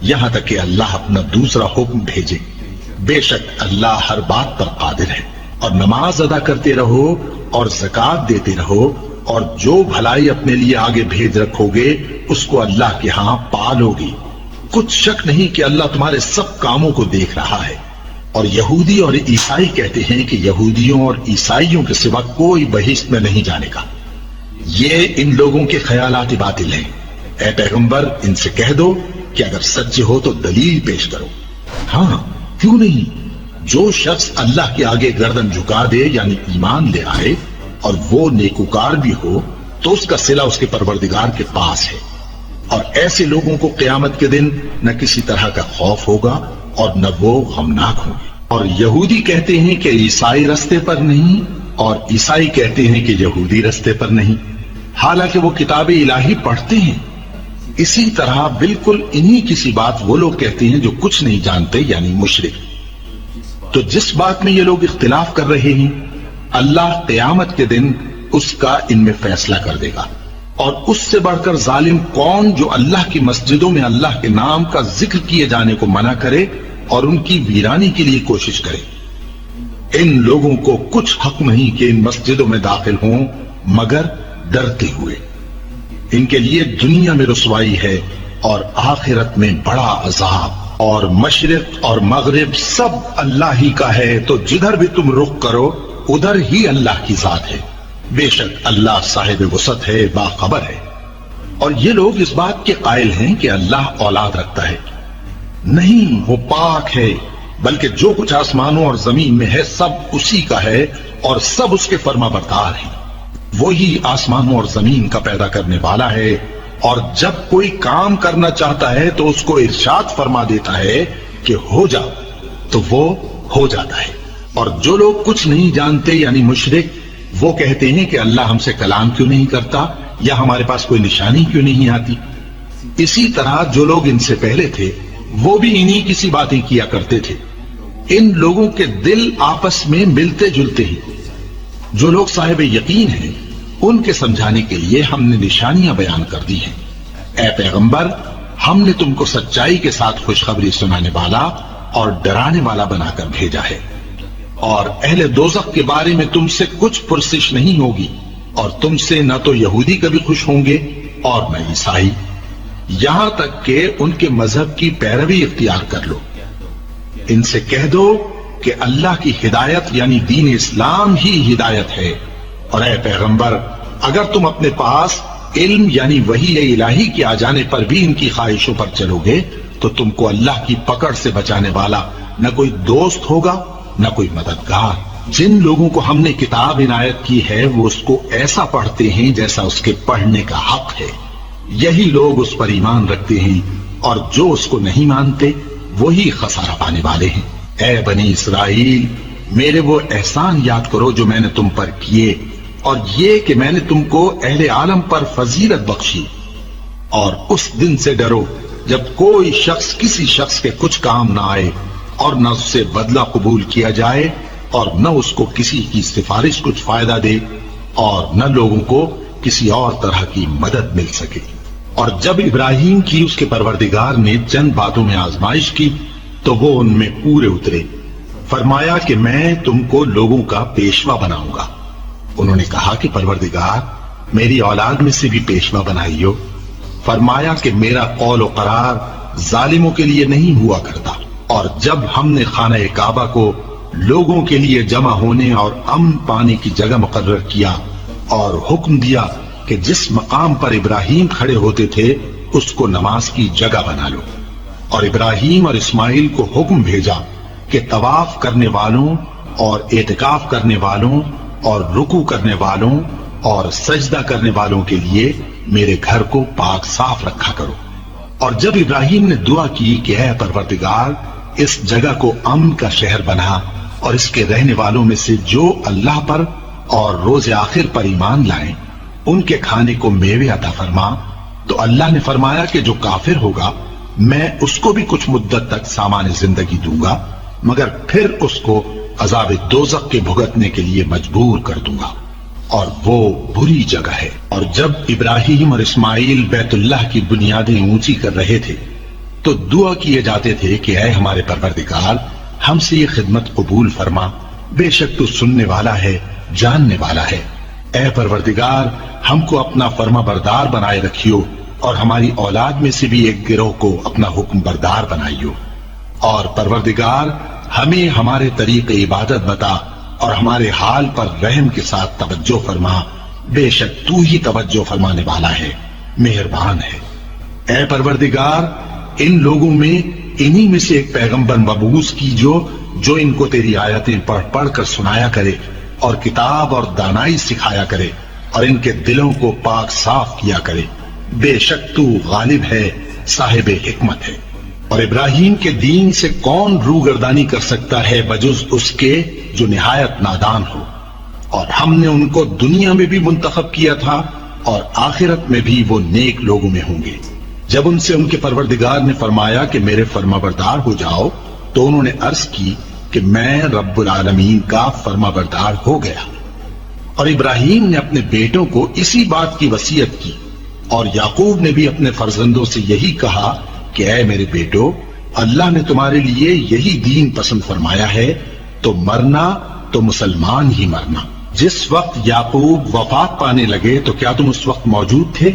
یہاں تک کہ اللہ اپنا دوسرا حکم بھیجے۔ بے شک اللہ ہر بات پر قادر ہے۔ اور نماز ادا کرتے رہو اور زکوٰۃ دیتے رہو، اور جو بھلائی اپنے لیے آگے بھیج رکھو گے اس کو اللہ کے ہاں پالو گی۔ کچھ شک نہیں کہ اللہ تمہارے سب کاموں کو دیکھ رہا ہے۔ اور یہودی اور عیسائی کہتے ہیں کہ یہودیوں اور عیسائیوں کے سوا کوئی بہشت میں نہیں جانے کا۔ یہ ان لوگوں کے خیالات باطل ہیں۔ اے پیغمبر، ان سے کہہ دو کہ اگر سچے ہو تو دلیل پیش کرو۔ ہاں، کیوں نہیں؟ جو شخص اللہ کے آگے گردن جھکا دے یعنی ایمان لے آئے اور وہ نیکوکار بھی ہو تو اس کا صلہ اس کے پروردگار کے پاس ہے۔ اور ایسے لوگوں کو قیامت کے دن نہ کسی طرح کا خوف ہوگا اور نہ وہ غمناک ہوں گے۔ اور یہودی کہتے ہیں کہ عیسائی رستے پر نہیں، اور عیسائی کہتے ہیں کہ یہودی رستے پر نہیں، حالانکہ وہ کتاب الہی پڑھتے ہیں۔ اسی طرح بالکل انہی کسی بات وہ لوگ کہتے ہیں جو کچھ نہیں جانتے یعنی مشرک۔ تو جس بات میں یہ لوگ اختلاف کر رہے ہیں اللہ قیامت کے دن اس کا ان میں فیصلہ کر دے گا۔ اور اس سے بڑھ کر ظالم کون جو اللہ کی مسجدوں میں اللہ کے نام کا ذکر کیے جانے کو منع کرے اور ان کی ویرانی کے لیے کوشش کرے۔ ان لوگوں کو کچھ حق نہیں کہ ان مسجدوں میں داخل ہوں مگر ڈرتے ہوئے۔ ان کے لیے دنیا میں رسوائی ہے اور آخرت میں بڑا عذاب۔ اور مشرق اور مغرب سب اللہ ہی کا ہے، تو جدھر بھی تم رخ کرو ادھر ہی اللہ کی ذات ہے۔ بے شک اللہ صاحب وسعت ہے، باخبر ہے۔ اور یہ لوگ اس بات کے قائل ہیں کہ اللہ اولاد رکھتا ہے۔ نہیں، وہ پاک ہے، بلکہ جو کچھ آسمانوں اور زمین میں ہے سب اسی کا ہے اور سب اس کے فرما بردار ہیں۔ وہی آسمانوں اور زمین کا پیدا کرنے والا ہے، اور جب کوئی کام کرنا چاہتا ہے تو اس کو ارشاد فرما دیتا ہے کہ ہو جا، تو وہ ہو جاتا ہے۔ اور جو لوگ کچھ نہیں جانتے یعنی مشرک، وہ کہتے ہیں کہ اللہ ہم سے کلام کیوں نہیں کرتا یا ہمارے پاس کوئی نشانی کیوں نہیں آتی۔ اسی طرح جو لوگ ان سے پہلے تھے وہ بھی انہی کسی باتیں کیا کرتے تھے۔ ان لوگوں کے دل آپس میں ملتے جلتے ہیں۔ جو لوگ صاحب یقین ہیں ان کے سمجھانے کے لیے ہم نے نشانیاں بیان کر دی ہیں۔ اے پیغمبر، ہم نے تم کو سچائی کے ساتھ خوشخبری سنانے والا اور ڈرانے والا بنا کر بھیجا ہے۔ اور اہل دوزخ کے بارے میں تم سے کچھ پرسش نہیں ہوگی، اور تم سے نہ تو یہودی کبھی خوش ہوں گے اور نہ عیسائی، یہاں تک کہ ان کے مذہب کی پیروی اختیار کر لو۔ ان سے کہہ دو کہ اللہ کی ہدایت یعنی دین اسلام ہی ہدایت ہے۔ اور اے پیغمبر، اگر تم اپنے پاس علم یعنی وحی الہی کے آ جانے پر بھی ان کی خواہشوں پر چلو گے تو تم کو اللہ کی پکڑ سے بچانے والا نہ کوئی دوست ہوگا نہ کوئی مددگار۔ جن لوگوں کو ہم نے کتاب عنایت کی ہے وہ اس کو ایسا پڑھتے ہیں جیسا اس کے پڑھنے کا حق ہے، یہی لوگ اس پر ایمان رکھتے ہیں، اور جو اس کو نہیں مانتے وہی خسارہ پانے والے ہیں۔ اے بنی اسرائیل، میرے وہ احسان یاد کرو جو میں نے تم پر کیے، اور یہ کہ میں نے تم کو اہل عالم پر فضیلت بخشی۔ اور اس دن سے ڈرو جب کوئی شخص کسی شخص کے کچھ کام نہ آئے اور نہ اس سے بدلہ قبول کیا جائے اور نہ اس کو کسی کی سفارش کچھ فائدہ دے اور نہ لوگوں کو کسی اور طرح کی مدد مل سکے۔ اور جب ابراہیم کی اس کے پروردگار نے چند باتوں میں آزمائش کی تو وہ ان میں پورے اترے۔ فرمایا کہ میں تم کو لوگوں کا پیشوا بناؤں گا۔ انہوں نے کہا کہ پروردگار میری اولاد میں سے بھی پیشوا بنائی ہو۔ فرمایا کہ میرا قول و قرار ظالموں کے لیے نہیں ہوا کرتا، اور جب ہم نے خانہ کعبہ کو لوگوں کے لیے جمع ہونے اور امن پانے کی جگہ مقرر کیا اور حکم دیا کہ جس مقام پر ابراہیم کھڑے ہوتے تھے اس کو نماز کی جگہ بنا لو، اور ابراہیم اور اسماعیل کو حکم بھیجا کہ طواف کرنے والوں اور اعتکاف کرنے والوں اور رکوع کرنے والوں اور سجدہ کرنے والوں کے لیے میرے گھر کو پاک صاف رکھا کرو۔ اور جب ابراہیم نے دعا کی کہ اے پروردگار اس جگہ کو امن کا شہر بنا اور اس کے رہنے والوں میں سے جو اللہ پر اور روز آخر پر ایمان لائیں ان کے کھانے کو میوے عطا فرما، تو اللہ نے فرمایا کہ جو کافر ہوگا میں اس کو بھی کچھ مدت تک سامان زندگی دوں گا، مگر پھر اس کو عذاب دوزخ کے بھگتنے کے لیے مجبور کر دوں گا، اور وہ بری جگہ ہے۔ اور جب ابراہیم اور اسماعیل بیت اللہ کی بنیادیں اونچی کر رہے تھے تو دعا کیے جاتے تھے کہ اے ہمارے پروردگار ہم سے یہ خدمت قبول فرما، بے شک تو سننے والا ہے، جاننے والا ہے۔ اے پروردگار ہم کو اپنا فرما بردار بنائے رکھیو، اور ہماری اولاد میں سے بھی ایک گروہ کو اپنا حکم بردار بنائیو، اور پروردگار ہمیں ہمارے طریق عبادت بتا اور ہمارے حال پر رحم کے ساتھ توجہ فرما، بے شک تو ہی توجہ فرمانے والا ہے، مہربان ہے۔ اے پروردگار ان لوگوں میں انہی میں سے ایک پیغمبر مبعوث کیجو جو ان کو تیری آیتیں پڑھ پڑھ کر سنایا کرے اور کتاب اور دانائی سکھایا کرے اور ان کے دلوں کو پاک صاف کیا کرے، بے شک تو غالب ہے، صاحب حکمت ہے۔ اور ابراہیم کے دین سے کون روگردانی کر سکتا ہے بجز اس کے جو نہایت نادان ہو، اور ہم نے ان کو دنیا میں بھی منتخب کیا تھا اور آخرت میں بھی وہ نیک لوگوں میں ہوں گے۔ جب ان سے ان کے پروردگار نے فرمایا کہ میرے فرما بردار ہو جاؤ تو انہوں نے عرض کی کہ میں رب العالمین کا فرما بردار ہو گیا۔ اور ابراہیم نے اپنے بیٹوں کو اسی بات کی وصیت کی، اور یعقوب نے بھی اپنے فرزندوں سے یہی کہا کہ اے میرے بیٹو، اللہ نے تمہارے لیے یہی دین پسند فرمایا ہے، تو مرنا تو مسلمان ہی مرنا۔ جس وقت یعقوب وفات پانے لگے تو کیا تم اس وقت موجود تھے؟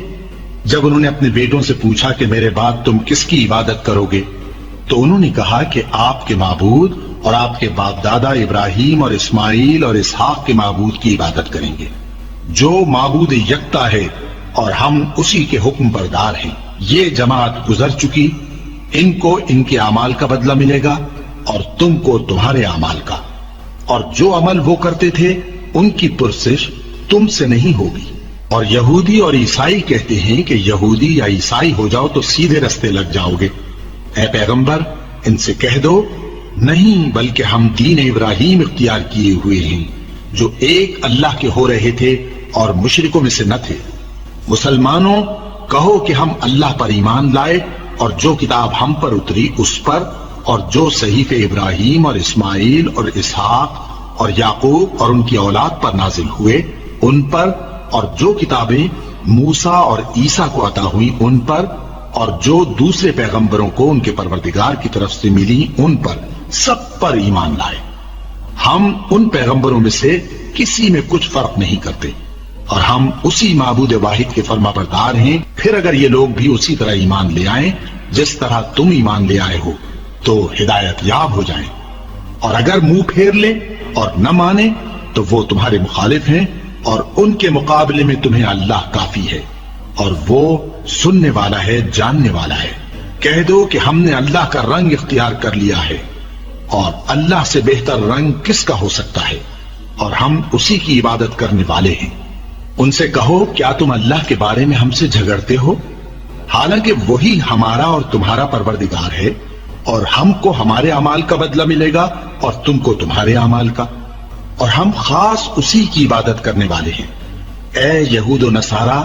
جب انہوں نے اپنے بیٹوں سے پوچھا کہ میرے بعد تم کس کی عبادت کرو گے، تو انہوں نے کہا کہ آپ کے معبود اور آپ کے باپ دادا ابراہیم اور اسماعیل اور اسحاق کے معبود کی عبادت کریں گے، جو معبود یکتا ہے اور ہم اسی کے حکم بردار ہیں۔ یہ جماعت گزر چکی، ان کو ان کے اعمال کا بدلہ ملے گا اور تم کو تمہارے اعمال کا، اور جو عمل وہ کرتے تھے ان کی پرسش تم سے نہیں ہوگی۔ اور یہودی اور عیسائی کہتے ہیں کہ یہودی یا عیسائی ہو جاؤ تو سیدھے رستے لگ جاؤ گے۔ اے پیغمبر ان سے کہہ دو نہیں، بلکہ ہم دین ابراہیم اختیار کیے ہوئے ہیں جو ایک اللہ کے ہو رہے تھے اور مشرکوں میں سے نہ تھے۔ مسلمانوں کہو کہ ہم اللہ پر ایمان لائے اور جو کتاب ہم پر اتری اس پر، اور جو صحیفے ابراہیم اور اسماعیل اور اسحاق اور یعقوب اور ان کی اولاد پر نازل ہوئے ان پر، اور جو کتابیں موسیٰ اور عیسیٰ کو عطا ہوئی ان پر، اور جو دوسرے پیغمبروں کو ان کے پروردگار کی طرف سے ملی ان پر، سب پر ایمان لائے۔ ہم ان پیغمبروں میں سے کسی میں کچھ فرق نہیں کرتے، اور ہم اسی معبود واحد کے فرما بردار ہیں۔ پھر اگر یہ لوگ بھی اسی طرح ایمان لے آئیں جس طرح تم ایمان لے آئے ہو تو ہدایت یاب ہو جائیں، اور اگر منہ پھیر لیں اور نہ مانے تو وہ تمہارے مخالف ہیں، اور ان کے مقابلے میں تمہیں اللہ کافی ہے، اور وہ سننے والا ہے، جاننے والا ہے۔ کہہ دو کہ ہم نے اللہ کا رنگ اختیار کر لیا ہے، اور اللہ سے بہتر رنگ کس کا ہو سکتا ہے، اور ہم اسی کی عبادت کرنے والے ہیں۔ ان سے کہو کیا تم اللہ کے بارے میں ہم سے جھگڑتے ہو، حالانکہ وہی ہمارا اور تمہارا پروردگار ہے، اور ہم کو ہمارے اعمال کا بدلہ ملے گا اور تم کو تمہارے اعمال کا، اور ہم خاص اسی کی عبادت کرنے والے ہیں۔ اے یہود و نصارا،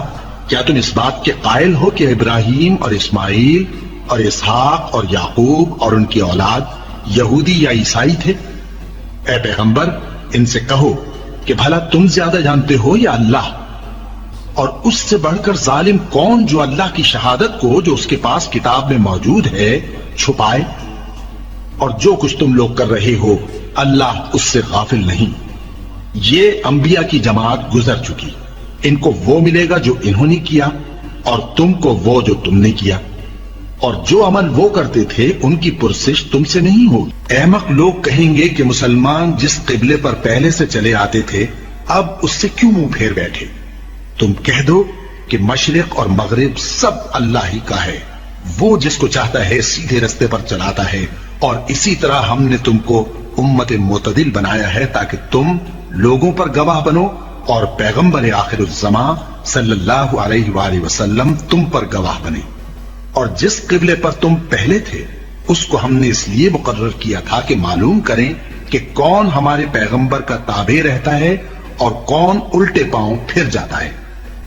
کیا تم اس بات کے قائل ہو کہ ابراہیم اور اسماعیل اور اسحاق اور یعقوب اور ان کی اولاد یہودی یا عیسائی تھے؟ اے پیغمبر ان سے کہو کہ بھلا تم زیادہ جانتے ہو یا اللہ؟ اور اس سے بڑھ کر ظالم کون جو اللہ کی شہادت کو جو اس کے پاس کتاب میں موجود ہے چھپائے؟ اور جو کچھ تم لوگ کر رہے ہو اللہ اس سے غافل نہیں۔ یہ انبیاء کی جماعت گزر چکی، ان کو وہ ملے گا جو انہوں نے کیا، اور تم کو وہ جو تم نے کیا۔ اور جو عمل وہ کرتے تھے ان کی پرسش تم سے نہیں ہوگی۔ احمق لوگ کہیں گے کہ مسلمان جس قبلے پر پہلے سے چلے آتے تھے اب اس سے کیوں منہ پھیر بیٹھے؟ تم کہہ دو کہ مشرق اور مغرب سب اللہ ہی کا ہے، وہ جس کو چاہتا ہے سیدھے رستے پر چلاتا ہے، اور اسی طرح ہم نے تم کو امت معتدل بنایا ہے تاکہ تم لوگوں پر گواہ بنو اور پیغمبر آخر الزمان صلی اللہ علیہ وآلہ وسلم تم پر گواہ بنے۔ اور جس قبلے پر تم پہلے تھے اس کو ہم نے اس لیے مقرر کیا تھا کہ معلوم کریں کہ کون ہمارے پیغمبر کا تابع رہتا ہے اور کون الٹے پاؤں پھر جاتا ہے۔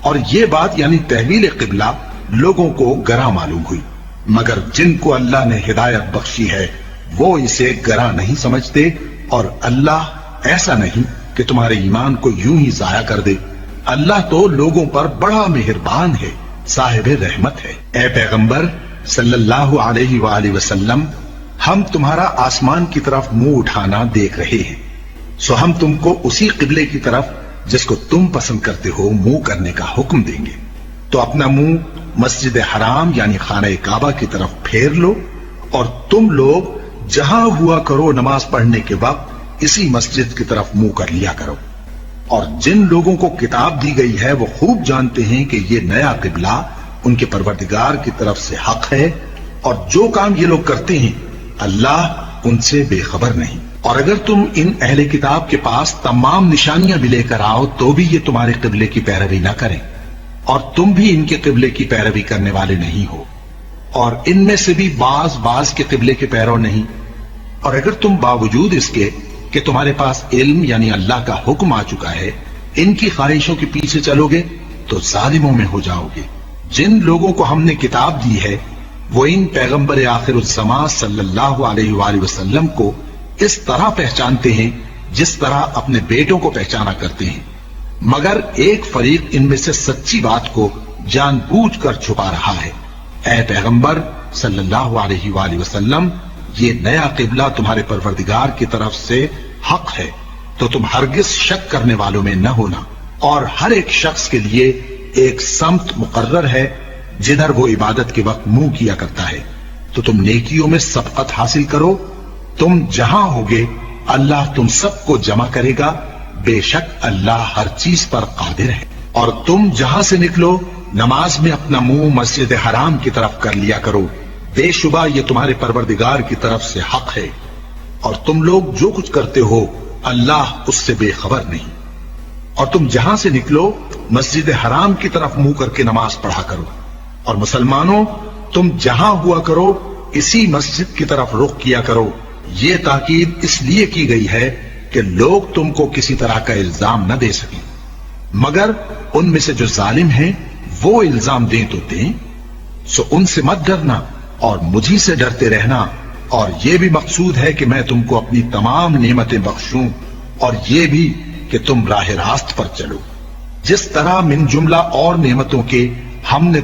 اور یہ بات یعنی تحویل قبلہ لوگوں کو گراں معلوم ہوئی، مگر جن کو اللہ نے ہدایت بخشی ہے وہ اسے گراں نہیں سمجھتے، اور اللہ ایسا نہیں کہ تمہارے ایمان کو یوں ہی ضائع کر دے۔ اللہ تو لوگوں پر بڑا مہربان ہے، صاحب رحمت ہے۔ اے پیغمبر صلی اللہ علیہ وآلہ وسلم، ہم تمہارا آسمان کی طرف منہ اٹھانا دیکھ رہے ہیں، سو ہم تم کو اسی قبلے کی طرف جس کو تم پسند کرتے ہو منہ کرنے کا حکم دیں گے۔ تو اپنا منہ مسجد حرام یعنی خانہ کعبہ کی طرف پھیر لو، اور تم لوگ جہاں ہوا کرو نماز پڑھنے کے وقت اسی مسجد کی طرف منہ کر لیا کرو۔ اور جن لوگوں کو کتاب دی گئی ہے وہ خوب جانتے ہیں کہ یہ نیا قبلہ ان کے پروردگار کی طرف سے حق ہے، اور جو کام یہ لوگ کرتے ہیں اللہ ان سے بے خبر نہیں۔ اور اگر تم ان اہل کتاب کے پاس تمام نشانیاں بھی لے کر آؤ تو بھی یہ تمہارے قبلے کی پیروی نہ کریں، اور تم بھی ان کے قبلے کی پیروی کرنے والے نہیں ہو، اور ان میں سے بھی بعض کے قبلے کے پیرو نہیں۔ اور اگر تم باوجود اس کے کہ تمہارے پاس علم یعنی اللہ کا حکم آ چکا ہے ان کی خواہشوں کے پیچھے چلو گے تو ظالموں میں ہو جاؤ گے۔ جن لوگوں کو ہم نے کتاب دی ہے وہ ان پیغمبر آخر الزمان صلی اللہ علیہ وآلہ وسلم کو اس طرح پہچانتے ہیں جس طرح اپنے بیٹوں کو پہچانا کرتے ہیں، مگر ایک فریق ان میں سے سچی بات کو جان بوجھ کر چھپا رہا ہے۔ اے پیغمبر صلی اللہ علیہ وآلہ وسلم، یہ نیا قبلہ تمہارے پروردگار کی طرف سے حق ہے، تو تم ہرگز شک کرنے والوں میں نہ ہونا، اور ہر ایک شخص کے لیے ایک سمت مقرر ہے جدھر وہ عبادت کے وقت منہ کیا کرتا ہے، تو تم نیکیوں میں سبقت حاصل کرو۔ تم جہاں ہوگے اللہ تم سب کو جمع کرے گا، بے شک اللہ ہر چیز پر قادر ہے۔ اور تم جہاں سے نکلو نماز میں اپنا منہ مسجد حرام کی طرف کر لیا کرو، بے شبہ یہ تمہارے پروردگار کی طرف سے حق ہے، اور تم لوگ جو کچھ کرتے ہو اللہ اس سے بے خبر نہیں۔ اور تم جہاں سے نکلو مسجد حرام کی طرف منہ کر کے نماز پڑھا کرو، اور مسلمانوں تم جہاں ہوا کرو اسی مسجد کی طرف رخ کیا کرو۔ یہ تاکید اس لیے کی گئی ہے کہ لوگ تم کو کسی طرح کا الزام نہ دے سکیں، مگر ان میں سے جو ظالم ہیں وہ الزام دیں تو دیں، سو ان سے مت ڈرنا اور مجھی سے ڈرتے رہنا، اور یہ بھی مقصود ہے کہ میں تم کو اپنی تمام نعمتیں بخشوں، اور یہ بھی کہ تم راہ راست پر چلو۔ جس طرح من جملہ اور نعمتوں کے ہم نے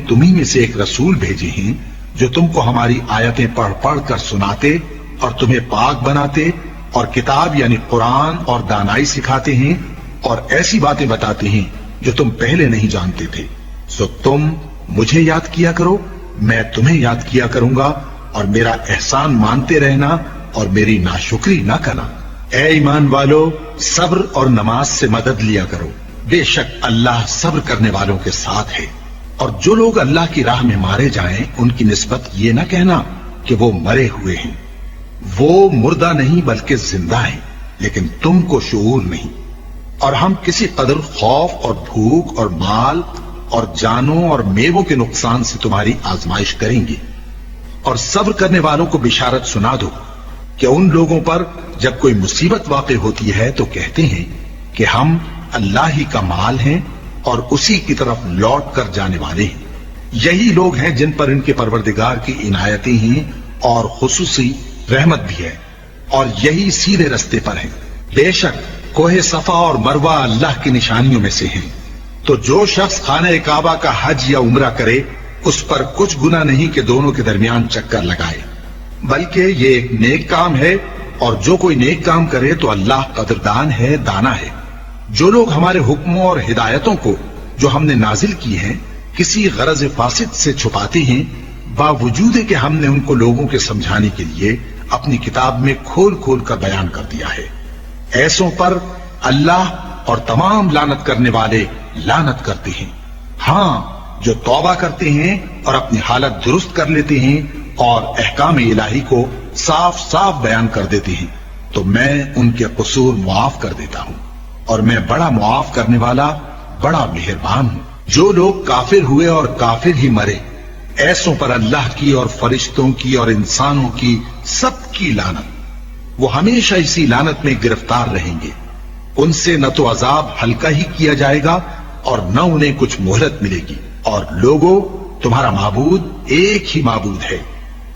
تمہیں میں سے ایک رسول بھیجے ہیں جو تم کو ہماری آیتیں پڑھ پڑھ کر سناتے اور تمہیں پاک بناتے، اور کتاب یعنی قرآن اور دانائی سکھاتے ہیں، اور ایسی باتیں بتاتے ہیں جو تم پہلے نہیں جانتے تھے۔ سو تم مجھے یاد کیا کرو، میں تمہیں یاد کیا کروں گا، اور میرا احسان مانتے رہنا اور میری ناشکری نہ کرنا۔ اے ایمان والو، صبر اور نماز سے مدد لیا کرو، بے شک اللہ صبر کرنے والوں کے ساتھ ہے۔ اور جو لوگ اللہ کی راہ میں مارے جائیں ان کی نسبت یہ نہ کہنا کہ وہ مرے ہوئے ہیں، وہ مردہ نہیں بلکہ زندہ ہیں، لیکن تم کو شعور نہیں۔ اور ہم کسی قدر خوف اور بھوک اور مال اور جانوں اور میووں کے نقصان سے تمہاری آزمائش کریں گے، اور صبر کرنے والوں کو بشارت سنا دو کہ ان لوگوں پر جب کوئی مصیبت واقع ہوتی ہے تو کہتے ہیں کہ ہم اللہ ہی کا مال ہیں اور اسی کی طرف لوٹ کر جانے والے ہیں۔ یہی لوگ ہیں جن پر ان کے پروردگار کی عنایتیں ہیں اور خصوصی رحمت بھی ہے، اور یہی سیدھے رستے پر ہیں۔ بے شک کوہ صفا اور مروہ اللہ کی نشانیوں میں سے ہیں، تو جو شخص خانہ کعبہ کا حج یا عمرہ کرے اس پر کچھ گناہ نہیں کہ دونوں کے درمیان چکر لگائے، بلکہ یہ ایک نیک کام ہے، اور جو کوئی نیک کام کرے تو اللہ قدردان ہے، دانا ہے۔ جو لوگ ہمارے حکموں اور ہدایتوں کو جو ہم نے نازل کی ہیں کسی غرض فاسد سے چھپاتے ہیں، باوجود کہ ہم نے ان کو لوگوں کے سمجھانے کے لیے اپنی کتاب میں کھول کھول کر بیان کر دیا ہے۔ ایسوں پر اللہ اور تمام لعنت کرنے والے لعنت کرتے ہیں۔ ہاں، جو توبہ کرتے ہیں اور اپنی حالت درست کر لیتے ہیں اور احکام الہی کو صاف صاف بیان کر دیتے ہیں تو میں ان کے قصور معاف کر دیتا ہوں، اور میں بڑا معاف کرنے والا، بڑا مہربان ہوں۔ جو لوگ کافر ہوئے اور کافر ہی مرے، ایسوں پر اللہ کی اور فرشتوں کی اور انسانوں کی سب کی لعنت، وہ ہمیشہ اسی لعنت میں گرفتار رہیں گے۔ ان سے نہ تو عذاب ہلکا ہی کیا جائے گا اور نہ انہیں کچھ مہلت ملے گی۔ اور لوگوں، تمہارا معبود ایک ہی معبود ہے،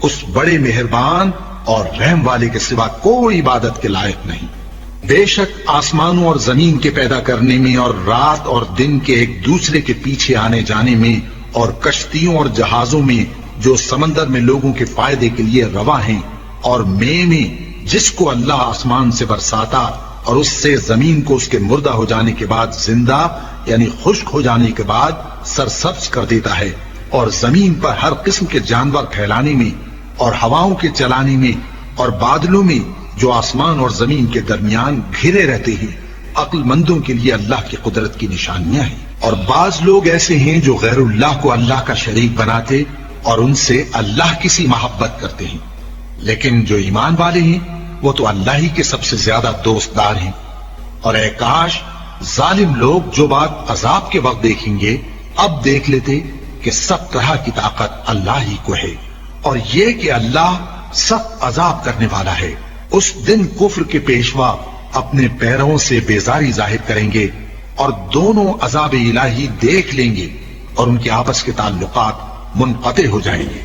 اس بڑے مہربان اور رحم والے کے سوا کوئی عبادت کے لائق نہیں۔ بے شک آسمانوں اور زمین کے پیدا کرنے میں اور رات اور دن کے ایک دوسرے کے پیچھے آنے جانے میں اور کشتیوں اور جہازوں میں جو سمندر میں لوگوں کے فائدے کے لیے رواں ہیں، اور میں جس کو اللہ آسمان سے برساتا اور اس سے زمین کو اس کے مردہ ہو جانے کے بعد زندہ یعنی خشک ہو جانے کے بعد سرسبز کر دیتا ہے، اور زمین پر ہر قسم کے جانور پھیلانے میں اور ہواؤں کے چلانے میں اور بادلوں میں جو آسمان اور زمین کے درمیان گھرے رہتے ہیں، عقل مندوں کے لیے اللہ کی قدرت کی نشانیاں ہیں۔ اور بعض لوگ ایسے ہیں جو غیر اللہ کو اللہ کا شریک بناتے اور ان سے اللہ کی سی محبت کرتے ہیں، لیکن جو ایمان والے ہیں وہ تو اللہ ہی کے سب سے زیادہ دوستدار ہیں۔ اور اے کاش ظالم لوگ جو بات عذاب کے وقت دیکھیں گے اب دیکھ لیتے کہ سب طرح کی طاقت اللہ ہی کو ہے، اور یہ کہ اللہ سخت عذاب کرنے والا ہے۔ اس دن کفر کے پیشوا اپنے پیروں سے بیزاری ظاہر کریں گے اور دونوں عذاب الہی دیکھ لیں گے اور ان کے آپس کے تعلقات منقطع ہو جائیں گے۔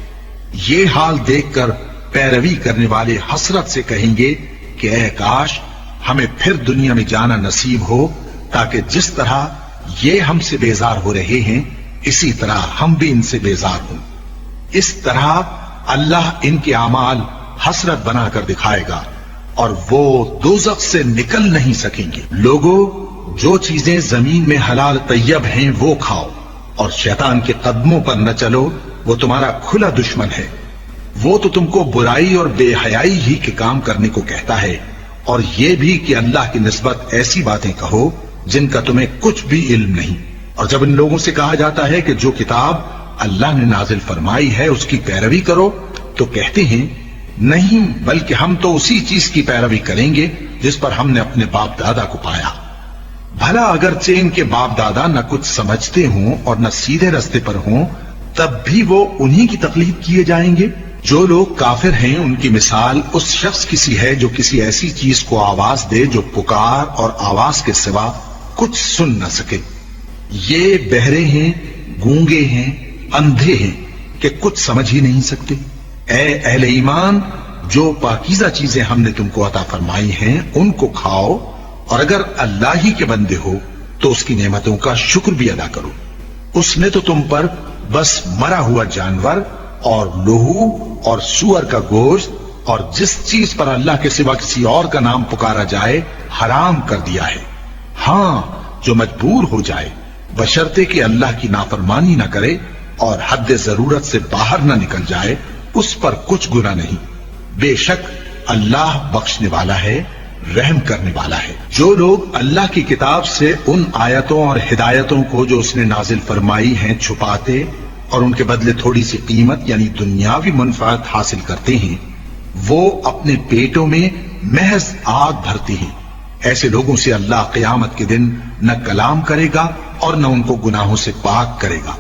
یہ حال دیکھ کر پیروی کرنے والے حسرت سے کہیں گے کہ اے کاش ہمیں پھر دنیا میں جانا نصیب ہو، تاکہ جس طرح یہ ہم سے بیزار ہو رہے ہیں اسی طرح ہم بھی ان سے بیزار ہوں۔ اس طرح اللہ ان کے اعمال حسرت بنا کر دکھائے گا اور وہ دوزخ سے نکل نہیں سکیں گے۔ لوگوں، جو چیزیں زمین میں حلال طیب ہیں وہ کھاؤ، اور شیطان کے قدموں پر نہ چلو، وہ تمہارا کھلا دشمن ہے۔ وہ تو تم کو برائی اور بے حیائی ہی کے کام کرنے کو کہتا ہے، اور یہ بھی کہ اللہ کی نسبت ایسی باتیں کہو جن کا تمہیں کچھ بھی علم نہیں۔ اور جب ان لوگوں سے کہا جاتا ہے کہ جو کتاب اللہ نے نازل فرمائی ہے اس کی پیروی کرو، تو کہتے ہیں نہیں، بلکہ ہم تو اسی چیز کی پیروی کریں گے جس پر ہم نے اپنے باپ دادا کو پایا۔ بھلا اگرچہ ان کے باپ دادا نہ کچھ سمجھتے ہوں اور نہ سیدھے رستے پر ہوں، تب بھی وہ انہی کی تقلید کیے جائیں گے۔ جو لوگ کافر ہیں ان کی مثال اس شخص کی سی ہے جو کسی ایسی چیز کو آواز دے جو پکار اور آواز کے سوا کچھ سن نہ سکے۔ یہ بہرے ہیں، گونگے ہیں، اندھے ہیں کہ کچھ سمجھ ہی نہیں سکتے۔ اے اہل ایمان، جو پاکیزہ چیزیں ہم نے تم کو عطا فرمائی ہیں ان کو کھاؤ، اور اگر اللہ ہی کے بندے ہو تو اس کی نعمتوں کا شکر بھی ادا کرو۔ اس نے تو تم پر بس مرا ہوا جانور اور لہو اور سور کا گوشت اور جس چیز پر اللہ کے سوا کسی اور کا نام پکارا جائے حرام کر دیا ہے۔ ہاں، جو مجبور ہو جائے بشرطے کہ اللہ کی نافرمانی نہ کرے اور حد ضرورت سے باہر نہ نکل جائے، اس پر کچھ گناہ نہیں۔ بے شک اللہ بخشنے والا ہے، رحم کرنے والا ہے۔ جو لوگ اللہ کی کتاب سے ان آیتوں اور ہدایتوں کو جو اس نے نازل فرمائی ہیں چھپاتے اور ان کے بدلے تھوڑی سی قیمت یعنی دنیاوی منفعت حاصل کرتے ہیں، وہ اپنے پیٹوں میں محض آگ بھرتے ہیں۔ ایسے لوگوں سے اللہ قیامت کے دن نہ کلام کرے گا اور نہ ان کو گناہوں سے پاک کرے گا،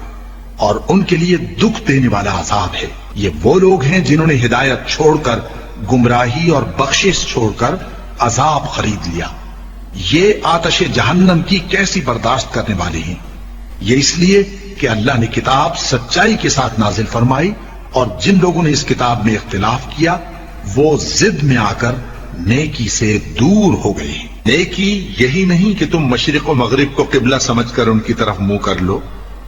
اور ان کے لیے دکھ دینے والا عذاب ہے۔ یہ وہ لوگ ہیں جنہوں نے ہدایت چھوڑ کر گمراہی اور بخشش چھوڑ کر عذاب خرید لیا۔ یہ آتش جہنم کی کیسی برداشت کرنے والے ہیں۔ یہ اس لیے کہ اللہ نے کتاب سچائی کے ساتھ نازل فرمائی، اور جن لوگوں نے اس کتاب میں اختلاف کیا وہ ضد میں آ کر نیکی سے دور ہو گئے ہیں۔ نیکی یہی نہیں کہ تم مشرق و مغرب کو قبلہ سمجھ کر ان کی طرف منہ کر لو،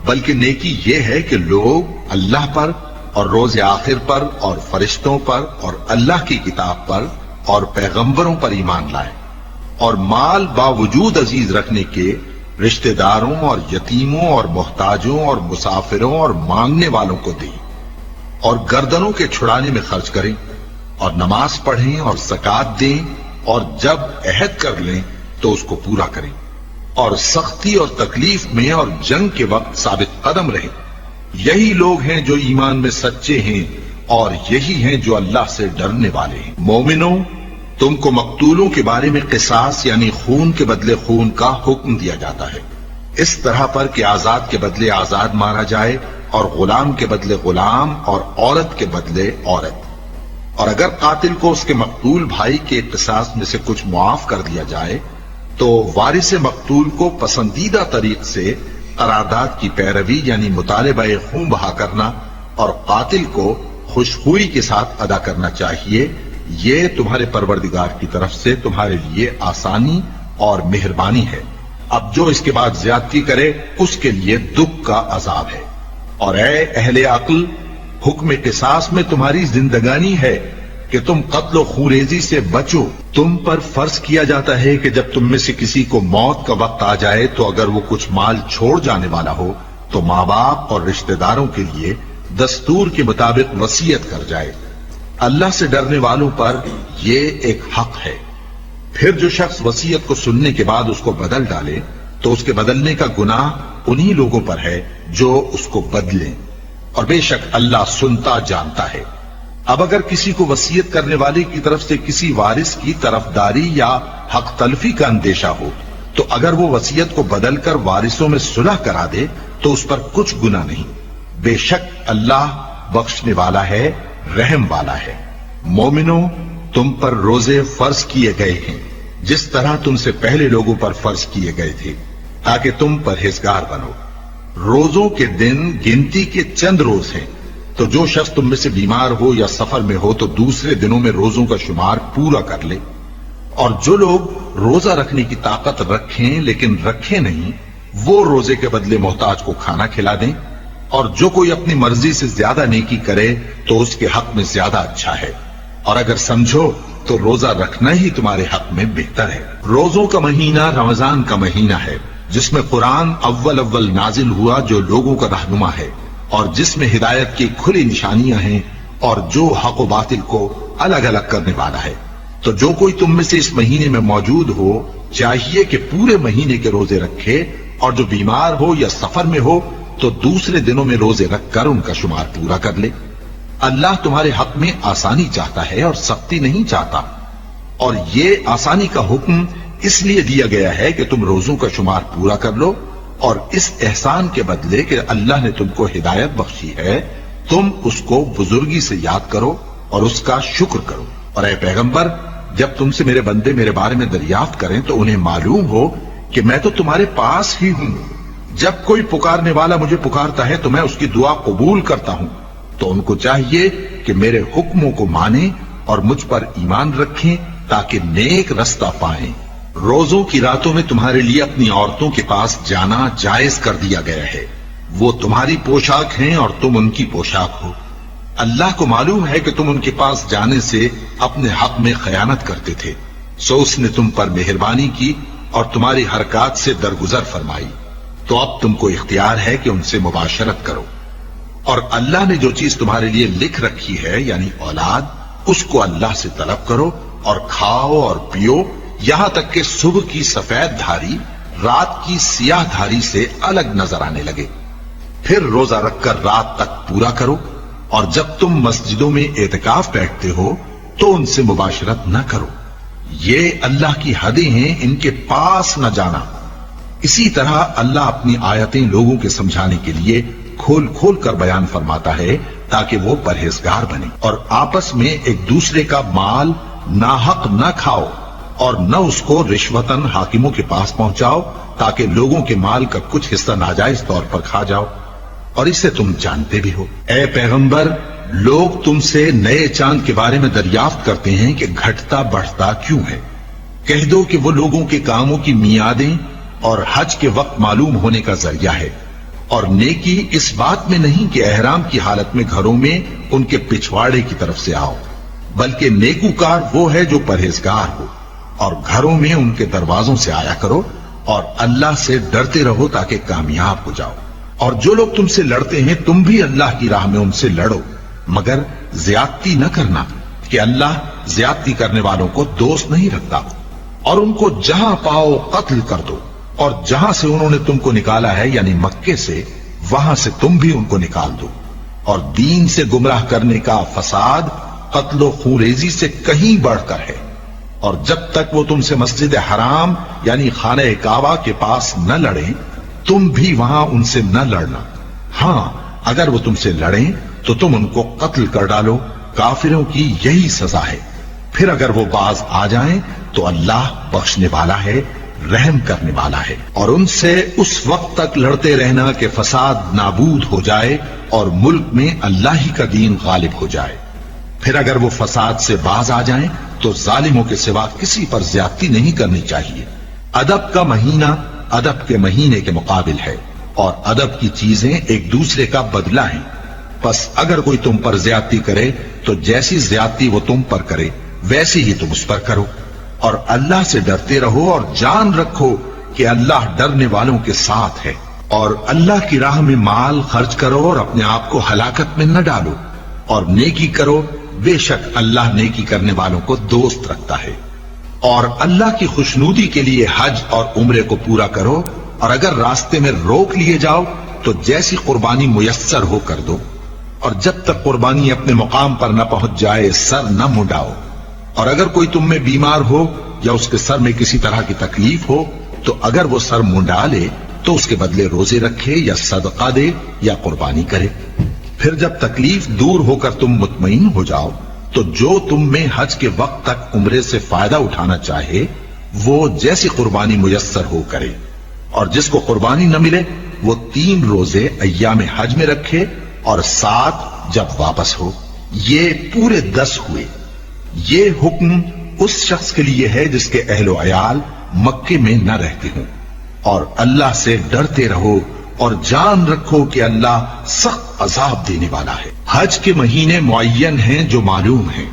بلکہ نیکی یہ ہے کہ لوگ اللہ پر اور روز آخر پر اور فرشتوں پر اور اللہ کی کتاب پر اور پیغمبروں پر ایمان لائے، اور مال باوجود عزیز رکھنے کے رشتہ داروں اور یتیموں اور محتاجوں اور مسافروں اور مانگنے والوں کو دیں، اور گردنوں کے چھڑانے میں خرچ کریں اور نماز پڑھیں اور زکات دیں اور جب عہد کر لیں تو اس کو پورا کریں اور سختی اور تکلیف میں اور جنگ کے وقت ثابت قدم رہیں۔ یہی لوگ ہیں جو ایمان میں سچے ہیں اور یہی ہیں جو اللہ سے ڈرنے والے ہیں۔ مومنوں، تم کو مقتولوں کے بارے میں قصاص یعنی خون کے بدلے خون کا حکم دیا جاتا ہے، اس طرح پر کہ آزاد کے بدلے آزاد مارا جائے اور غلام کے بدلے غلام اور عورت کے بدلے عورت۔ اور اگر قاتل کو اس کے مقتول بھائی کے قصاص میں سے کچھ معاف کر دیا جائے تو وارث مقتول کو پسندیدہ طریق سے قرارداد کی پیروی یعنی مطالبہ خون بہا کرنا اور قاتل کو خوشخوئی کے ساتھ ادا کرنا چاہیے۔ یہ تمہارے پروردگار کی طرف سے تمہارے لیے آسانی اور مہربانی ہے۔ اب جو اس کے بعد زیادتی کرے اس کے لیے دکھ کا عذاب ہے۔ اور اے اہل عقل، حکم قصاص میں تمہاری زندگانی ہے کہ تم قتل و خوریزی سے بچو۔ تم پر فرض کیا جاتا ہے کہ جب تم میں سے کسی کو موت کا وقت آ جائے تو اگر وہ کچھ مال چھوڑ جانے والا ہو تو ماں باپ اور رشتہ داروں کے لیے دستور کے مطابق وصیت کر جائے۔ اللہ سے ڈرنے والوں پر یہ ایک حق ہے۔ پھر جو شخص وصیت کو سننے کے بعد اس کو بدل ڈالے تو اس کے بدلنے کا گناہ انہی لوگوں پر ہے جو اس کو بدلیں، اور بے شک اللہ سنتا جانتا ہے۔ اب اگر کسی کو وصیت کرنے والے کی طرف سے کسی وارث کی طرفداری یا حق تلفی کا اندیشہ ہو تو اگر وہ وصیت کو بدل کر وارثوں میں صلح کرا دے تو اس پر کچھ گناہ نہیں، بے شک اللہ بخشنے والا ہے، رحم والا ہے۔ مومنوں، تم پر روزے فرض کیے گئے ہیں جس طرح تم سے پہلے لوگوں پر فرض کیے گئے تھے تاکہ تم پرہیزگار بنو۔ روزوں کے دن گنتی کے چند روز ہیں، تو جو شخص تم میں سے بیمار ہو یا سفر میں ہو تو دوسرے دنوں میں روزوں کا شمار پورا کر لے۔ اور جو لوگ روزہ رکھنے کی طاقت رکھیں لیکن رکھیں نہیں، وہ روزے کے بدلے محتاج کو کھانا کھلا دیں۔ اور جو کوئی اپنی مرضی سے زیادہ نیکی کرے تو اس کے حق میں زیادہ اچھا ہے، اور اگر سمجھو تو روزہ رکھنا ہی تمہارے حق میں بہتر ہے۔ روزوں کا مہینہ رمضان کا مہینہ ہے جس میں قرآن اول نازل ہوا، جو لوگوں کا رہنما ہے اور جس میں ہدایت کی کھلی نشانیاں ہیں اور جو حق و باطل کو الگ الگ کرنے والا ہے۔ تو جو کوئی تم میں سے اس مہینے میں موجود ہو چاہیے کہ پورے مہینے کے روزے رکھے، اور جو بیمار ہو یا سفر میں ہو تو دوسرے دنوں میں روزے رکھ کر ان کا شمار پورا کر لے۔ اللہ تمہارے حق میں آسانی چاہتا ہے اور سختی نہیں چاہتا، اور یہ آسانی کا حکم اس لیے دیا گیا ہے کہ تم روزوں کا شمار پورا کر لو، اور اس احسان کے بدلے کہ اللہ نے تم کو ہدایت بخشی ہے تم اس کو بزرگی سے یاد کرو اور اس کا شکر کرو۔ اور اے پیغمبر، جب تم سے میرے بندے میرے بارے میں دریافت کریں تو انہیں معلوم ہو کہ میں تو تمہارے پاس ہی ہوں۔ جب کوئی پکارنے والا مجھے پکارتا ہے تو میں اس کی دعا قبول کرتا ہوں۔ تو ان کو چاہیے کہ میرے حکموں کو مانیں اور مجھ پر ایمان رکھیں تاکہ نیک رستہ پائیں۔ روزوں کی راتوں میں تمہارے لیے اپنی عورتوں کے پاس جانا جائز کر دیا گیا ہے، وہ تمہاری پوشاک ہیں اور تم ان کی پوشاک ہو۔ اللہ کو معلوم ہے کہ تم ان کے پاس جانے سے اپنے حق میں خیانت کرتے تھے، سو اس نے تم پر مہربانی کی اور تمہاری حرکات سے درگزر فرمائی، تو اب تم کو اختیار ہے کہ ان سے مباشرت کرو۔ اور اللہ نے جو چیز تمہارے لیے لکھ رکھی ہے یعنی اولاد، اس کو اللہ سے طلب کرو اور کھاؤ اور پیو یہاں تک کہ صبح کی سفید دھاری رات کی سیاہ دھاری سے الگ نظر آنے لگے، پھر روزہ رکھ کر رات تک پورا کرو۔ اور جب تم مسجدوں میں اعتکاف بیٹھتے ہو تو ان سے مباشرت نہ کرو، یہ اللہ کی حدیں ہیں، ان کے پاس نہ جانا۔ اسی طرح اللہ اپنی آیتیں لوگوں کے سمجھانے کے لیے کھول کھول کر بیان فرماتا ہے تاکہ وہ پرہیزگار بنے۔ اور آپس میں ایک دوسرے کا مال ناحق نہ کھاؤ اور نہ اس کو رشوتاً حاکموں کے پاس پہنچاؤ تاکہ لوگوں کے مال کا کچھ حصہ ناجائز طور پر کھا جاؤ، اور اسے تم جانتے بھی ہو۔ اے پیغمبر، لوگ تم سے نئے چاند کے بارے میں دریافت کرتے ہیں کہ گھٹتا بڑھتا کیوں ہے۔ کہہ دو کہ وہ لوگوں کے کاموں کی میعادیں اور حج کے وقت معلوم ہونے کا ذریعہ ہے، اور نیکی اس بات میں نہیں کہ احرام کی حالت میں گھروں میں ان کے پچھواڑے کی طرف سے آؤ، بلکہ نیکوکار وہ ہے جو پرہیزگار ہو، اور گھروں میں ان کے دروازوں سے آیا کرو اور اللہ سے ڈرتے رہو تاکہ کامیاب ہو جاؤ۔ اور جو لوگ تم سے لڑتے ہیں تم بھی اللہ کی راہ میں ان سے لڑو، مگر زیادتی نہ کرنا کہ اللہ زیادتی کرنے والوں کو دوست نہیں رکھتا، اور ان کو جہاں پاؤ قتل کر دو، اور جہاں سے انہوں نے تم کو نکالا ہے یعنی مکے سے، وہاں سے تم بھی ان کو نکال دو۔ اور دین سے گمراہ کرنے کا فساد قتل و خونریزی سے کہیں بڑھ کر ہے، اور جب تک وہ تم سے مسجد حرام یعنی خانہ کعبہ کے پاس نہ لڑیں تم بھی وہاں ان سے نہ لڑنا۔ ہاں اگر وہ تم سے لڑیں تو تم ان کو قتل کر ڈالو، کافروں کی یہی سزا ہے۔ پھر اگر وہ باز آ جائیں تو اللہ بخشنے والا ہے، رحم کرنے والا ہے۔ اور ان سے اس وقت تک لڑتے رہنا کہ فساد نابود ہو جائے اور ملک میں اللہ ہی کا دین غالب ہو جائے۔ پھر اگر وہ فساد سے باز آ جائیں تو ظالموں کے سوا کسی پر زیادتی نہیں کرنی چاہیے۔ ادب کا مہینہ ادب کے مہینے کے مقابل ہے، اور ادب کی چیزیں ایک دوسرے کا بدلہ ہیں۔ پس اگر کوئی تم پر زیادتی کرے تو جیسی زیادتی وہ تم پر کرے ویسی ہی تم اس پر کرو، اور اللہ سے ڈرتے رہو اور جان رکھو کہ اللہ ڈرنے والوں کے ساتھ ہے۔ اور اللہ کی راہ میں مال خرچ کرو اور اپنے آپ کو ہلاکت میں نہ ڈالو، اور نیکی کرو، بے شک اللہ نیکی کرنے والوں کو دوست رکھتا ہے۔ اور اللہ کی خوشنودی کے لیے حج اور عمرے کو پورا کرو، اور اگر راستے میں روک لیے جاؤ تو جیسی قربانی میسر ہو کر دو، اور جب تک قربانی اپنے مقام پر نہ پہنچ جائے سر نہ منڈاؤ۔ اور اگر کوئی تم میں بیمار ہو یا اس کے سر میں کسی طرح کی تکلیف ہو تو اگر وہ سر منڈا لے تو اس کے بدلے روزے رکھے یا صدقہ دے یا قربانی کرے۔ پھر جب تکلیف دور ہو کر تم مطمئن ہو جاؤ تو جو تم میں حج کے وقت تک عمرے سے فائدہ اٹھانا چاہے وہ جیسی قربانی میسر ہو کرے، اور جس کو قربانی نہ ملے وہ 3 روزے ایام حج میں رکھے اور 7 جب واپس ہو۔ یہ پورے 10 ہوئے۔ یہ حکم اس شخص کے لیے ہے جس کے اہل و عیال مکے میں نہ رہتے ہوں۔ اور اللہ سے ڈرتے رہو اور جان رکھو کہ اللہ سخت عذاب دینے والا ہے۔ حج کے مہینے معین ہیں جو معلوم ہیں،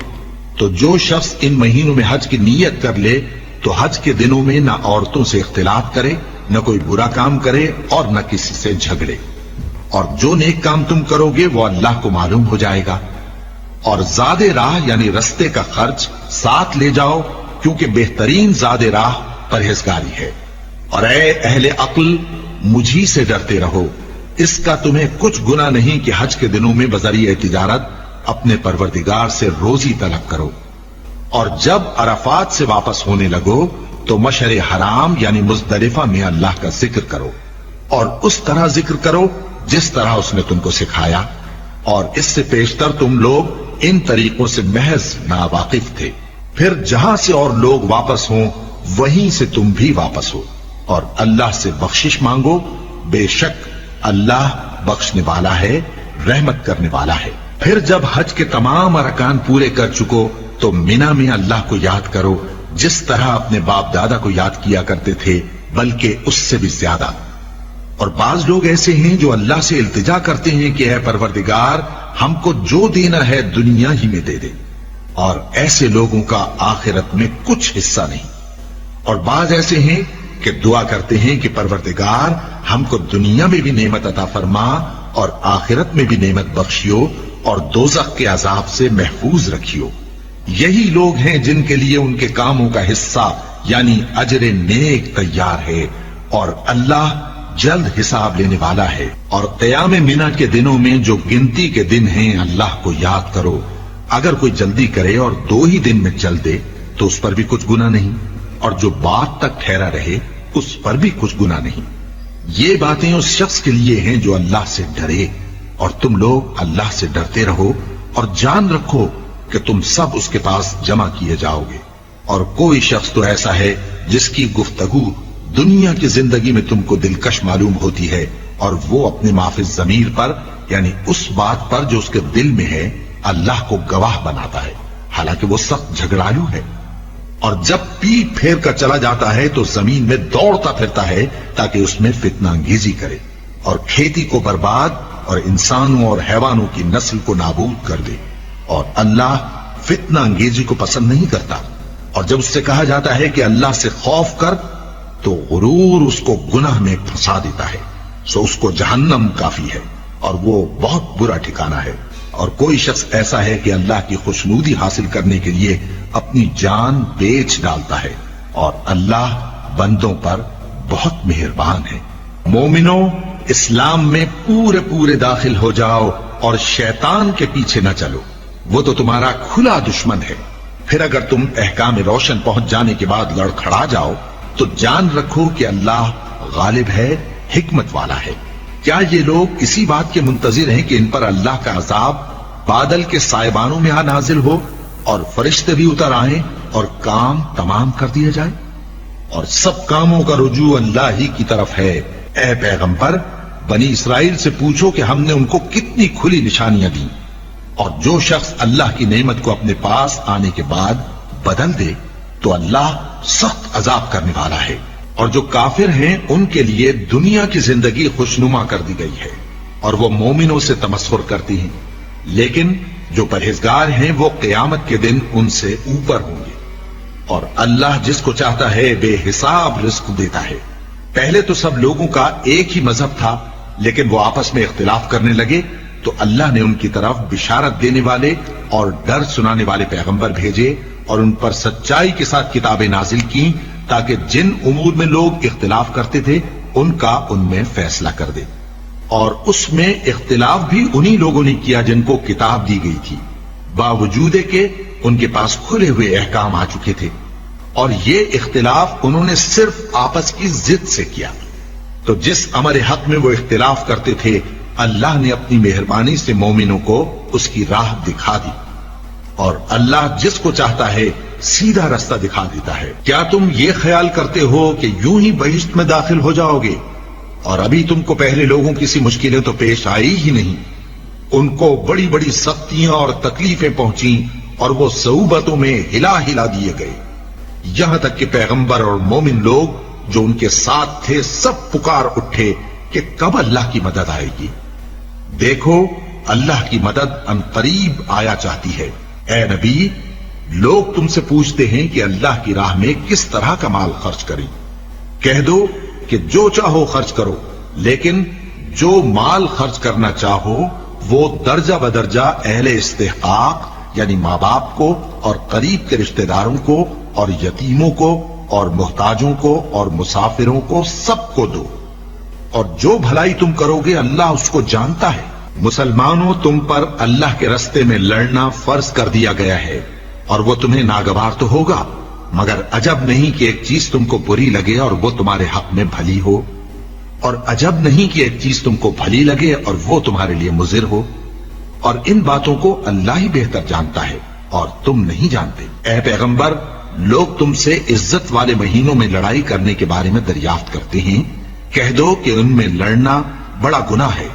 تو جو شخص ان مہینوں میں حج کی نیت کر لے تو حج کے دنوں میں نہ عورتوں سے اختلاط کرے، نہ کوئی برا کام کرے اور نہ کسی سے جھگڑے۔ اور جو نیک کام تم کرو گے وہ اللہ کو معلوم ہو جائے گا۔ اور زاد راہ یعنی رستے کا خرچ ساتھ لے جاؤ، کیونکہ بہترین زاد راہ پرہیزگاری ہے۔ اور اے اہل عقل مجھی سے ڈرتے رہو، اس کا تمہیں کچھ گناہ نہیں کہ حج کے دنوں میں بذریعہ تجارت اپنے پروردگار سے روزی طلب کرو۔ اور جب عرفات سے واپس ہونے لگو تو مشعر حرام یعنی مزدلفہ میں اللہ کا ذکر کرو، اور اس طرح ذکر کرو جس طرح اس نے تم کو سکھایا، اور اس سے پیشتر تم لوگ ان طریقوں سے محض ناواقف تھے۔ پھر جہاں سے اور لوگ واپس ہوں وہیں سے تم بھی واپس ہو، اور اللہ سے بخشش مانگو، بے شک اللہ بخشنے والا ہے، رحمت کرنے والا ہے۔ پھر جب حج کے تمام ارکان پورے کر چکو تو مینا میں اللہ کو یاد کرو جس طرح اپنے باپ دادا کو یاد کیا کرتے تھے، بلکہ اس سے بھی زیادہ۔ اور بعض لوگ ایسے ہیں جو اللہ سے التجا کرتے ہیں کہ اے پروردگار ہم کو جو دینا ہے دنیا ہی میں دے دے، اور ایسے لوگوں کا آخرت میں کچھ حصہ نہیں۔ اور بعض ایسے ہیں کہ دعا کرتے ہیں کہ پروردگار ہم کو دنیا میں بھی نعمت عطا فرما اور آخرت میں بھی نعمت بخشیو اور دوزخ کے عذاب سے محفوظ رکھیو۔ یہی لوگ ہیں جن کے لیے ان کے کاموں کا حصہ یعنی اجر نیک تیار ہے، اور اللہ جلد حساب لینے والا ہے۔ اور قیام منہ کے دنوں میں جو گنتی کے دن ہیں اللہ کو یاد کرو۔ اگر کوئی جلدی کرے اور 2 ہی دن میں چل دے تو اس پر بھی کچھ گناہ نہیں، اور جو بات تک ٹھہرا رہے اس پر بھی کچھ گناہ نہیں۔ یہ باتیں اس شخص کے لیے ہیں جو اللہ سے ڈرے، اور تم لوگ اللہ سے ڈرتے رہو اور جان رکھو کہ تم سب اس کے پاس جمع کیے جاؤ گے۔ اور کوئی شخص تو ایسا ہے جس کی گفتگو دنیا کی زندگی میں تم کو دلکش معلوم ہوتی ہے، اور وہ اپنے معافی ضمیر پر یعنی اس بات پر جو اس کے دل میں ہے اللہ کو گواہ بناتا ہے، حالانکہ وہ سخت جھگڑالو ہے۔ اور جب پیٹ پھیر کر چلا جاتا ہے تو زمین میں دوڑتا پھرتا ہے تاکہ اس میں فتنہ انگیزی کرے اور کھیتی کو برباد اور انسانوں اور حیوانوں کی نسل کو نابود کر دے، اور اللہ فتنہ انگیزی کو پسند نہیں کرتا۔ اور جب اس سے کہا جاتا ہے کہ اللہ سے خوف کر تو غرور اس کو گناہ میں پھنسا دیتا ہے، سو اس کو جہنم کافی ہے اور وہ بہت برا ٹھکانہ ہے۔ اور کوئی شخص ایسا ہے کہ اللہ کی خوشنودی حاصل کرنے کے لیے اپنی جان بیچ ڈالتا ہے، اور اللہ بندوں پر بہت مہربان ہے۔ مومنوں، اسلام میں پورے پورے داخل ہو جاؤ اور شیطان کے پیچھے نہ چلو، وہ تو تمہارا کھلا دشمن ہے۔ پھر اگر تم احکام روشن پہنچ جانے کے بعد لڑکھڑا جاؤ تو جان رکھو کہ اللہ غالب ہے، حکمت والا ہے۔ کیا یہ لوگ اسی بات کے منتظر ہیں کہ ان پر اللہ کا عذاب بادل کے سائبانوں میں نازل ہو اور فرشتے بھی اتر آئیں اور کام تمام کر دیا جائے؟ اور سب کاموں کا رجوع اللہ ہی کی طرف ہے۔ اے پیغمبر، بنی اسرائیل سے پوچھو کہ ہم نے ان کو کتنی کھلی نشانیاں دیں، اور جو شخص اللہ کی نعمت کو اپنے پاس آنے کے بعد بدل دے تو اللہ سخت عذاب کرنے والا ہے۔ اور جو کافر ہیں ان کے لیے دنیا کی زندگی خوشنما کر دی گئی ہے اور وہ مومنوں سے تمسخر کرتی ہیں، لیکن جو پرہیزگار ہیں وہ قیامت کے دن ان سے اوپر ہوں گے۔ اور اللہ جس کو چاہتا ہے بے حساب رزق دیتا ہے۔ پہلے تو سب لوگوں کا ایک ہی مذہب تھا، لیکن وہ آپس میں اختلاف کرنے لگے تو اللہ نے ان کی طرف بشارت دینے والے اور ڈر سنانے والے پیغمبر بھیجے اور ان پر سچائی کے ساتھ کتابیں نازل کی، تاکہ جن امور میں لوگ اختلاف کرتے تھے ان کا ان میں فیصلہ کر دے۔ اور اس میں اختلاف بھی انہی لوگوں نے کیا جن کو کتاب دی گئی تھی، باوجود کہ ان کے پاس کھلے ہوئے احکام آ چکے تھے، اور یہ اختلاف انہوں نے صرف آپس کی ضد سے کیا۔ تو جس امر حق میں وہ اختلاف کرتے تھے اللہ نے اپنی مہربانی سے مومنوں کو اس کی راہ دکھا دی، اور اللہ جس کو چاہتا ہے سیدھا رستہ دکھا دیتا ہے۔ کیا تم یہ خیال کرتے ہو کہ یوں ہی بہشت میں داخل ہو جاؤ گے، اور ابھی تم کو پہلے لوگوں کی سی مشکلیں تو پیش آئی ہی نہیں؟ ان کو بڑی بڑی سختیاں اور تکلیفیں پہنچیں اور وہ صعوبتوں میں ہلا ہلا دیے گئے، یہاں تک کہ پیغمبر اور مومن لوگ جو ان کے ساتھ تھے سب پکار اٹھے کہ کب اللہ کی مدد آئے گی۔ دیکھو اللہ کی مدد ان قریب آیا چاہتی ہے۔ اے نبی، لوگ تم سے پوچھتے ہیں کہ اللہ کی راہ میں کس طرح کا مال خرچ کریں۔ کہہ دو کہ جو چاہو خرچ کرو، لیکن جو مال خرچ کرنا چاہو وہ درجہ بدرجہ اہل استحقاق یعنی ماں باپ کو اور قریب کے رشتہ داروں کو اور یتیموں کو اور محتاجوں کو اور مسافروں کو سب کو دو، اور جو بھلائی تم کرو گے اللہ اس کو جانتا ہے۔ مسلمانوں، تم پر اللہ کے رستے میں لڑنا فرض کر دیا گیا ہے، اور وہ تمہیں ناگوار تو ہوگا، مگر عجب نہیں کہ ایک چیز تم کو بری لگے اور وہ تمہارے حق میں بھلی ہو، اور عجب نہیں کہ ایک چیز تم کو بھلی لگے اور وہ تمہارے لیے مضر ہو، اور ان باتوں کو اللہ ہی بہتر جانتا ہے اور تم نہیں جانتے۔ اے پیغمبر، لوگ تم سے عزت والے مہینوں میں لڑائی کرنے کے بارے میں دریافت کرتے ہیں، کہہ دو کہ ان میں لڑنا بڑا گناہ ہے،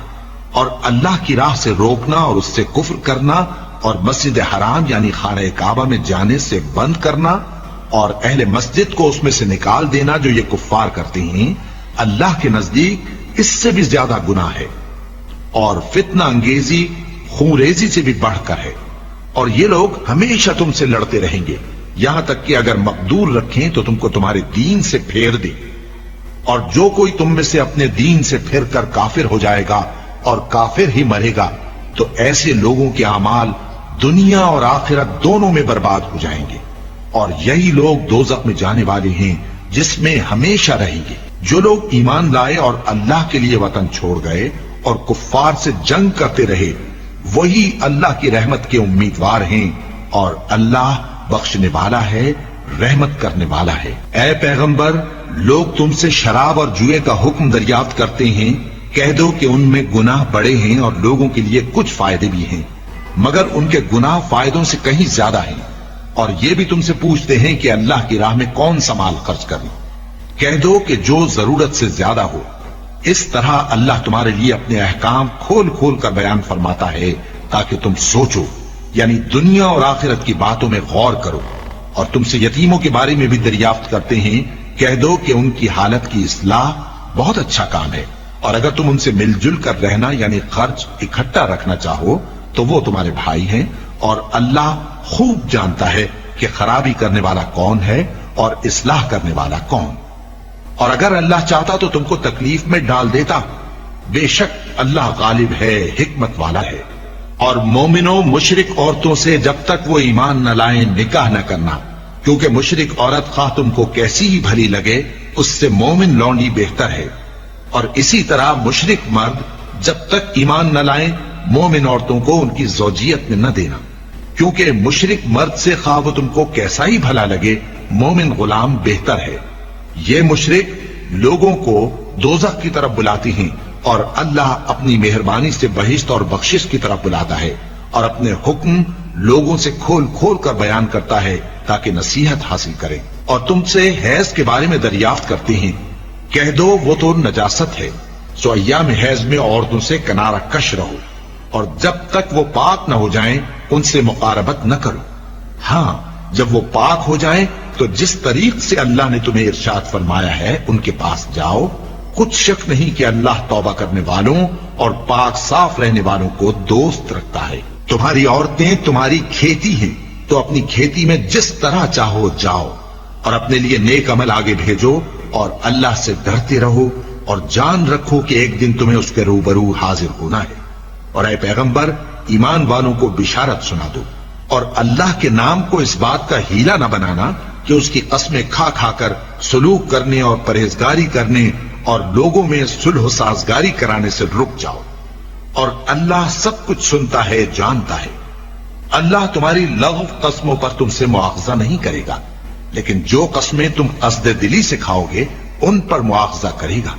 اور اللہ کی راہ سے روکنا اور اس سے کفر کرنا اور مسجد حرام یعنی خانہ کعبہ میں جانے سے بند کرنا اور اہل مسجد کو اس میں سے نکال دینا جو یہ کفار کرتے ہیں، اللہ کے نزدیک اس سے بھی زیادہ گناہ ہے، اور فتنہ انگیزی خونریزی سے بھی بڑھ کر ہے۔ اور یہ لوگ ہمیشہ تم سے لڑتے رہیں گے، یہاں تک کہ اگر مقدور رکھیں تو تم کو تمہارے دین سے پھیر دے، اور جو کوئی تم میں سے اپنے دین سے پھر کر کافر ہو جائے گا اور کافر ہی مرے گا تو ایسے لوگوں کے اعمال دنیا اور آخرت دونوں میں برباد ہو جائیں گے، اور یہی لوگ دوزخ میں جانے والے ہیں جس میں ہمیشہ رہیں گے۔ جو لوگ ایمان لائے اور اللہ کے لیے وطن چھوڑ گئے اور کفار سے جنگ کرتے رہے وہی اللہ کی رحمت کے امیدوار ہیں، اور اللہ بخشنے والا ہے، رحمت کرنے والا ہے۔ اے پیغمبر، لوگ تم سے شراب اور جوئے کا حکم دریافت کرتے ہیں، کہہ دو کہ ان میں گناہ بڑے ہیں اور لوگوں کے لیے کچھ فائدے بھی ہیں، مگر ان کے گناہ فائدوں سے کہیں زیادہ ہیں۔ اور یہ بھی تم سے پوچھتے ہیں کہ اللہ کی راہ میں کون سا مال خرچ کریں، کہہ دو کہ جو ضرورت سے زیادہ ہو۔ اس طرح اللہ تمہارے لیے اپنے احکام کھول کھول کر بیان فرماتا ہے تاکہ تم سوچو، یعنی دنیا اور آخرت کی باتوں میں غور کرو۔ اور تم سے یتیموں کے بارے میں بھی دریافت کرتے ہیں، کہہ دو کہ ان کی حالت کی اصلاح بہت اچھا کام ہے، اور اگر تم ان سے مل جل کر رہنا یعنی خرچ اکٹھا رکھنا چاہو تو وہ تمہارے بھائی ہیں، اور اللہ خوب جانتا ہے کہ خرابی کرنے والا کون ہے اور اصلاح کرنے والا کون۔ اور اگر اللہ چاہتا تو تم کو تکلیف میں ڈال دیتا، بے شک اللہ غالب ہے، حکمت والا ہے۔ اور مومنوں مشرک عورتوں سے جب تک وہ ایمان نہ لائیں نکاح نہ کرنا، کیونکہ مشرک عورت خواہ تم کو کیسی ہی بھلی لگے اس سے مومن لونڈی بہتر ہے، اور اسی طرح مشرک مرد جب تک ایمان نہ لائیں مومن عورتوں کو ان کی زوجیت میں نہ دینا، کیونکہ مشرک مرد سے خواہ وہ تم کو کیسا ہی بھلا لگے مومن غلام بہتر ہے۔ یہ مشرک لوگوں کو دوزخ کی طرف بلاتی ہیں، اور اللہ اپنی مہربانی سے بہشت اور بخشش کی طرف بلاتا ہے، اور اپنے حکم لوگوں سے کھول کھول کر بیان کرتا ہے تاکہ نصیحت حاصل کریں۔ اور تم سے حیض کے بارے میں دریافت کرتے ہیں، کہہ دو وہ تو نجاست ہے، سو ایام حیض میں عورتوں سے کنارہ کش رہو، اور جب تک وہ پاک نہ ہو جائیں ان سے مقاربت نہ کرو۔ ہاں جب وہ پاک ہو جائیں تو جس طریق سے اللہ نے تمہیں ارشاد فرمایا ہے ان کے پاس جاؤ، کچھ شک نہیں کہ اللہ توبہ کرنے والوں اور پاک صاف رہنے والوں کو دوست رکھتا ہے۔ تمہاری عورتیں تمہاری کھیتی ہیں، تو اپنی کھیتی میں جس طرح چاہو جاؤ، اور اپنے لیے نیک عمل آگے بھیجو، اور اللہ سے ڈرتے رہو، اور جان رکھو کہ ایک دن تمہیں اس کے روبرو حاضر ہونا ہے۔ اور اے پیغمبر ایمان والوں کو بشارت سنا دو، اور اللہ کے نام کو اس بات کا ہیلا نہ بنانا کہ اس کی قسمیں کھا کھا کر سلوک کرنے اور پرہیزگاری کرنے اور لوگوں میں صلح و سازگاری کرانے سے رک جاؤ، اور اللہ سب کچھ سنتا ہے جانتا ہے۔ اللہ تمہاری لغو قسموں پر تم سے مواخذہ نہیں کرے گا، لیکن جو قسمیں تم قصد دلی سے کھاؤ گے ان پر مواخذہ کرے گا،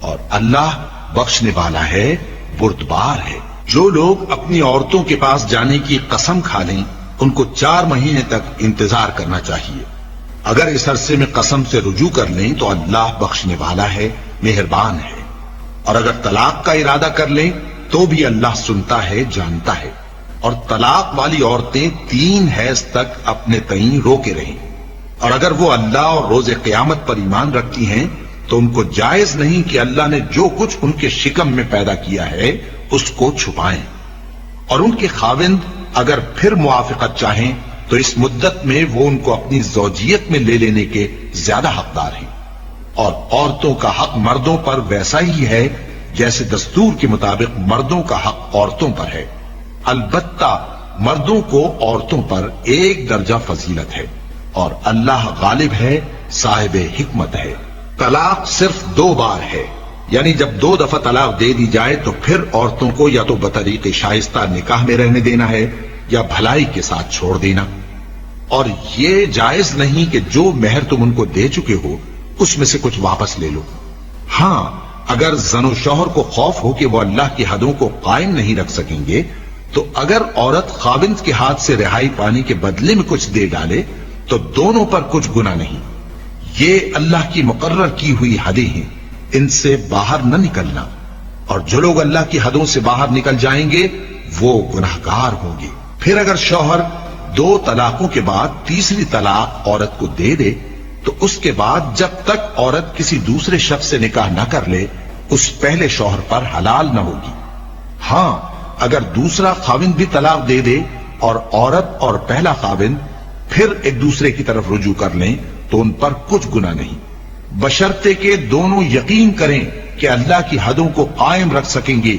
اور اللہ بخشنے والا ہے بردبار ہے۔ جو لوگ اپنی عورتوں کے پاس جانے کی قسم کھا لیں ان کو 4 مہینے تک انتظار کرنا چاہیے۔ اگر اس عرصے میں قسم سے رجوع کر لیں تو اللہ بخشنے والا ہے، مہربان ہے، اور اگر طلاق کا ارادہ کر لیں تو بھی اللہ سنتا ہے جانتا ہے۔ اور طلاق والی عورتیں 3 حیض تک اپنے تئیں روکے رہیں، اور اگر وہ اللہ اور روز قیامت پر ایمان رکھتی ہیں تو ان کو جائز نہیں کہ اللہ نے جو کچھ ان کے شکم میں پیدا کیا ہے اس کو چھپائیں، اور ان کے خاوند اگر پھر موافقت چاہیں تو اس مدت میں وہ ان کو اپنی زوجیت میں لے لینے کے زیادہ حقدار ہیں۔ اور عورتوں کا حق مردوں پر ویسا ہی ہے جیسے دستور کے مطابق مردوں کا حق عورتوں پر ہے، البتہ مردوں کو عورتوں پر 1 درجہ فضیلت ہے، اور اللہ غالب ہے، صاحب حکمت ہے۔ طلاق صرف 2 بار ہے، یعنی جب 2 دفعہ طلاق دے دی جائے تو پھر عورتوں کو یا تو بطریق شائستہ نکاح میں رہنے دینا ہے یا بھلائی کے ساتھ چھوڑ دینا، اور یہ جائز نہیں کہ جو مہر تم ان کو دے چکے ہو اس میں سے کچھ واپس لے لو۔ ہاں اگر زن و شوہر کو خوف ہو کہ وہ اللہ کی حدوں کو قائم نہیں رکھ سکیں گے تو اگر عورت خاوند کے ہاتھ سے رہائی پانے کے بدلے میں کچھ دے ڈالے تو دونوں پر کچھ گناہ نہیں۔ یہ اللہ کی مقرر کی ہوئی حدیں ہیں، ان سے باہر نہ نکلنا، اور جو لوگ اللہ کی حدوں سے باہر نکل جائیں گے وہ گناہگار ہوں گے۔ پھر اگر شوہر 2 طلاقوں کے بعد تیسری طلاق عورت کو دے دے تو اس کے بعد جب تک عورت کسی دوسرے شخص سے نکاح نہ کر لے اس پہلے شوہر پر حلال نہ ہوگی۔ ہاں اگر دوسرا خاوند بھی طلاق دے دے اور عورت اور پہلا خاوند پھر ایک دوسرے کی طرف رجوع کر لیں تو ان پر کچھ گناہ نہیں، بشرطے کہ دونوں یقین کریں کہ اللہ کی حدوں کو قائم رکھ سکیں گے،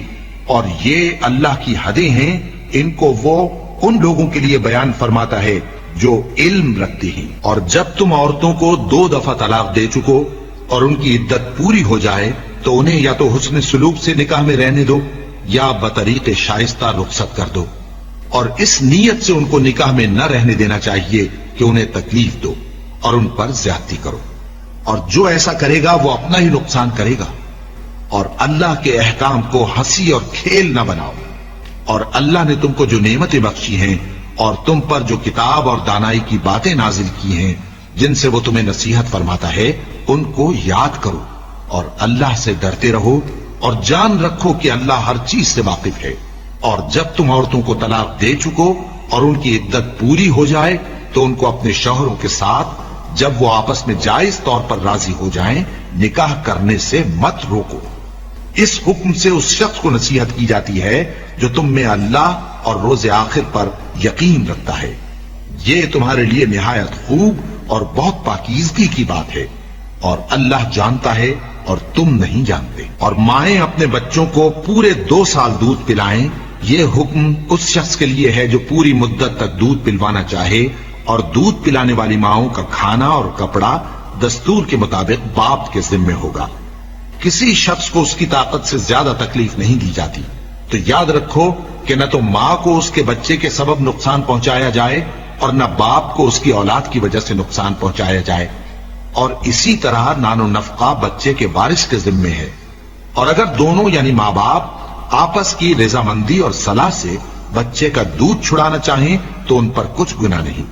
اور یہ اللہ کی حدیں ہیں، ان کو وہ ان لوگوں کے لیے بیان فرماتا ہے جو علم رکھتے ہیں۔ اور جب تم عورتوں کو 2 دفعہ طلاق دے چکو اور ان کی عدت پوری ہو جائے تو انہیں یا تو حسن سلوک سے نکاح میں رہنے دو یا بطریق شائستہ رخصت کر دو، اور اس نیت سے ان کو نکاح میں نہ رہنے دینا چاہیے کہ انہیں تکلیف دو اور ان پر زیادتی کرو، اور جو ایسا کرے گا وہ اپنا ہی نقصان کرے گا۔ اور اللہ کے احکام کو ہنسی اور کھیل نہ بناؤ، اور اللہ نے تم کو جو نعمتیں بخشی ہیں اور تم پر جو کتاب اور دانائی کی باتیں نازل کی ہیں جن سے وہ تمہیں نصیحت فرماتا ہے ان کو یاد کرو، اور اللہ سے ڈرتے رہو، اور جان رکھو کہ اللہ ہر چیز سے واقف ہے۔ اور جب تم عورتوں کو طلاق دے چکو اور ان کی عدت پوری ہو جائے تو ان کو اپنے شوہروں کے ساتھ جب وہ آپس میں جائز طور پر راضی ہو جائیں نکاح کرنے سے مت روکو۔ اس حکم سے اس شخص کو نصیحت کی جاتی ہے جو تم میں اللہ اور روز آخر پر یقین رکھتا ہے، یہ تمہارے لیے نہایت خوب اور بہت پاکیزگی کی بات ہے، اور اللہ جانتا ہے اور تم نہیں جانتے۔ اور مائیں اپنے بچوں کو پورے 2 سال دودھ پلائیں یہ حکم اس شخص کے لیے ہے جو پوری مدت تک دودھ پلوانا چاہے، اور دودھ پلانے والی ماؤں کا کھانا اور کپڑا دستور کے مطابق باپ کے ذمے ہوگا۔ کسی شخص کو اس کی طاقت سے زیادہ تکلیف نہیں دی جاتی، تو یاد رکھو کہ نہ تو ماں کو اس کے بچے کے سبب نقصان پہنچایا جائے اور نہ باپ کو اس کی اولاد کی وجہ سے نقصان پہنچایا جائے، اور اسی طرح نان و نفقہ بچے کے وارث کے ذمے ہے۔ اور اگر دونوں یعنی ماں باپ آپس کی رضامندی اور صلاح سے بچے کا دودھ چھڑانا چاہیں تو ان پر کچھ گناہ نہیں،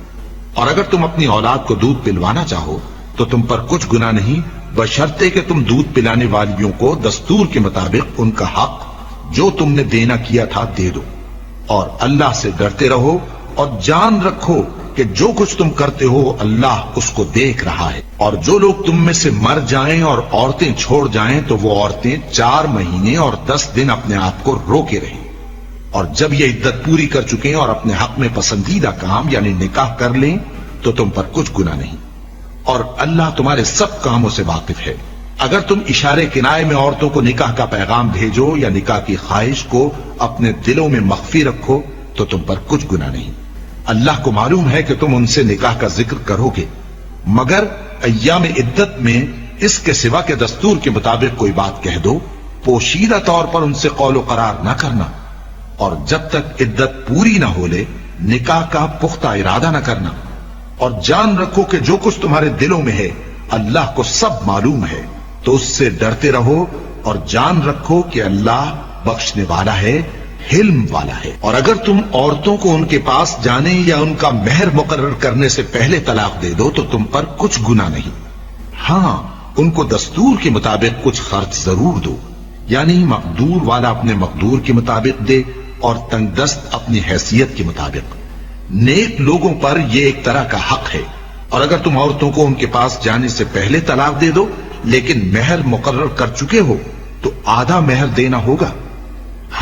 اور اگر تم اپنی اولاد کو دودھ پلوانا چاہو تو تم پر کچھ گناہ نہیں، بشرطے کہ تم دودھ پلانے والیوں کو دستور کے مطابق ان کا حق جو تم نے دینا کیا تھا دے دو، اور اللہ سے ڈرتے رہو اور جان رکھو کہ جو کچھ تم کرتے ہو اللہ اس کو دیکھ رہا ہے۔ اور جو لوگ تم میں سے مر جائیں اور عورتیں چھوڑ جائیں تو وہ عورتیں 4 مہینے اور 10 دن اپنے آپ کو روکے رہیں، اور جب یہ عدت پوری کر چکیں اور اپنے حق میں پسندیدہ کام یعنی نکاح کر لیں تو تم پر کچھ گناہ نہیں، اور اللہ تمہارے سب کاموں سے واقف ہے۔ اگر تم اشارے کنائے میں عورتوں کو نکاح کا پیغام بھیجو یا نکاح کی خواہش کو اپنے دلوں میں مخفی رکھو تو تم پر کچھ گناہ نہیں۔ اللہ کو معلوم ہے کہ تم ان سے نکاح کا ذکر کرو گے، مگر ایام عدت میں اس کے سوا کے دستور کے مطابق کوئی بات کہہ دو، پوشیدہ طور پر ان سے قول و قرار نہ کرنا، اور جب تک عدت پوری نہ ہو لے نکاح کا پختہ ارادہ نہ کرنا، اور جان رکھو کہ جو کچھ تمہارے دلوں میں ہے اللہ کو سب معلوم ہے، تو اس سے ڈرتے رہو اور جان رکھو کہ اللہ بخشنے والا ہے، حلم والا ہے۔ اور اگر تم عورتوں کو ان کے پاس جانے یا ان کا مہر مقرر کرنے سے پہلے طلاق دے دو تو تم پر کچھ گناہ نہیں، ہاں ان کو دستور کے مطابق کچھ خرچ ضرور دو، یعنی مقدور والا اپنے مقدور کے مطابق دے اور تنگ دست اپنی حیثیت کے مطابق۔ نیک لوگوں پر یہ ایک طرح کا حق ہے، اور اگر تم عورتوں کو ان کے پاس جانے سے پہلے طلاق دے دو لیکن مہر مقرر کر چکے ہو تو آدھا مہر دینا ہوگا۔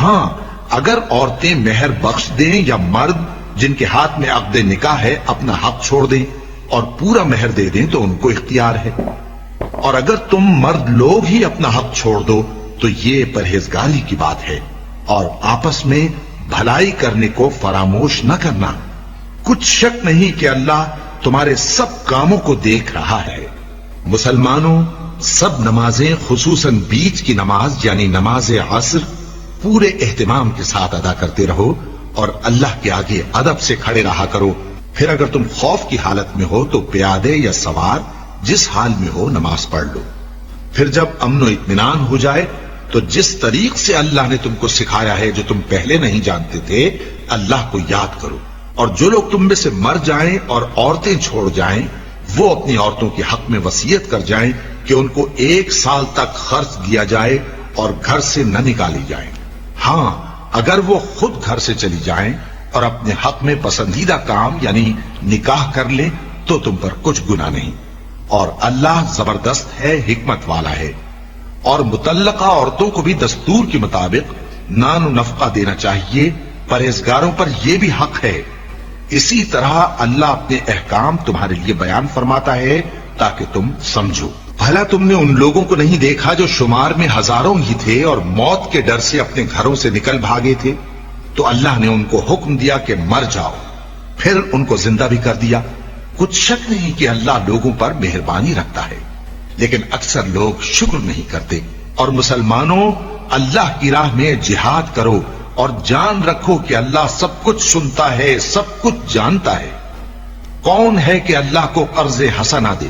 ہاں اگر عورتیں مہر بخش دیں یا مرد جن کے ہاتھ میں عقد نکاح ہے اپنا حق چھوڑ دیں اور پورا مہر دے دیں تو ان کو اختیار ہے، اور اگر تم مرد لوگ ہی اپنا حق چھوڑ دو تو یہ پرہیزگاری کی بات ہے، اور آپس میں بھلائی کرنے کو فراموش نہ کرنا۔ کچھ شک نہیں کہ اللہ تمہارے سب کاموں کو دیکھ رہا ہے۔ مسلمانوں، سب نمازیں خصوصاً بیچ کی نماز یعنی نماز عصر پورے اہتمام کے ساتھ ادا کرتے رہو اور اللہ کے آگے ادب سے کھڑے رہا کرو۔ پھر اگر تم خوف کی حالت میں ہو تو پیادے یا سوار جس حال میں ہو نماز پڑھ لو۔ پھر جب امن و اطمینان ہو جائے تو جس طریق سے اللہ نے تم کو سکھایا ہے جو تم پہلے نہیں جانتے تھے اللہ کو یاد کرو، اور جو لوگ تم میں سے مر جائیں اور عورتیں چھوڑ جائیں وہ اپنی عورتوں کے حق میں وصیت کر جائیں کہ ان کو 1 سال تک خرچ دیا جائے اور گھر سے نہ نکالی جائیں۔ ہاں اگر وہ خود گھر سے چلی جائیں اور اپنے حق میں پسندیدہ کام یعنی نکاح کر لیں تو تم پر کچھ گناہ نہیں، اور اللہ زبردست ہے، حکمت والا ہے۔ اور مطلقہ عورتوں کو بھی دستور کے مطابق نان و نفقہ دینا چاہیے، پرہیزگاروں پر یہ بھی حق ہے۔ اسی طرح اللہ اپنے احکام تمہارے لیے بیان فرماتا ہے تاکہ تم سمجھو۔ بھلا تم نے ان لوگوں کو نہیں دیکھا جو شمار میں ہزاروں ہی تھے اور موت کے ڈر سے اپنے گھروں سے نکل بھاگے تھے، تو اللہ نے ان کو حکم دیا کہ مر جاؤ، پھر ان کو زندہ بھی کر دیا۔ کچھ شک نہیں کہ اللہ لوگوں پر مہربانی رکھتا ہے، لیکن اکثر لوگ شکر نہیں کرتے۔ اور مسلمانوں، اللہ کی راہ میں جہاد کرو اور جان رکھو کہ اللہ سب کچھ سنتا ہے، سب کچھ جانتا ہے۔ کون ہے کہ اللہ کو قرض حسنہ دے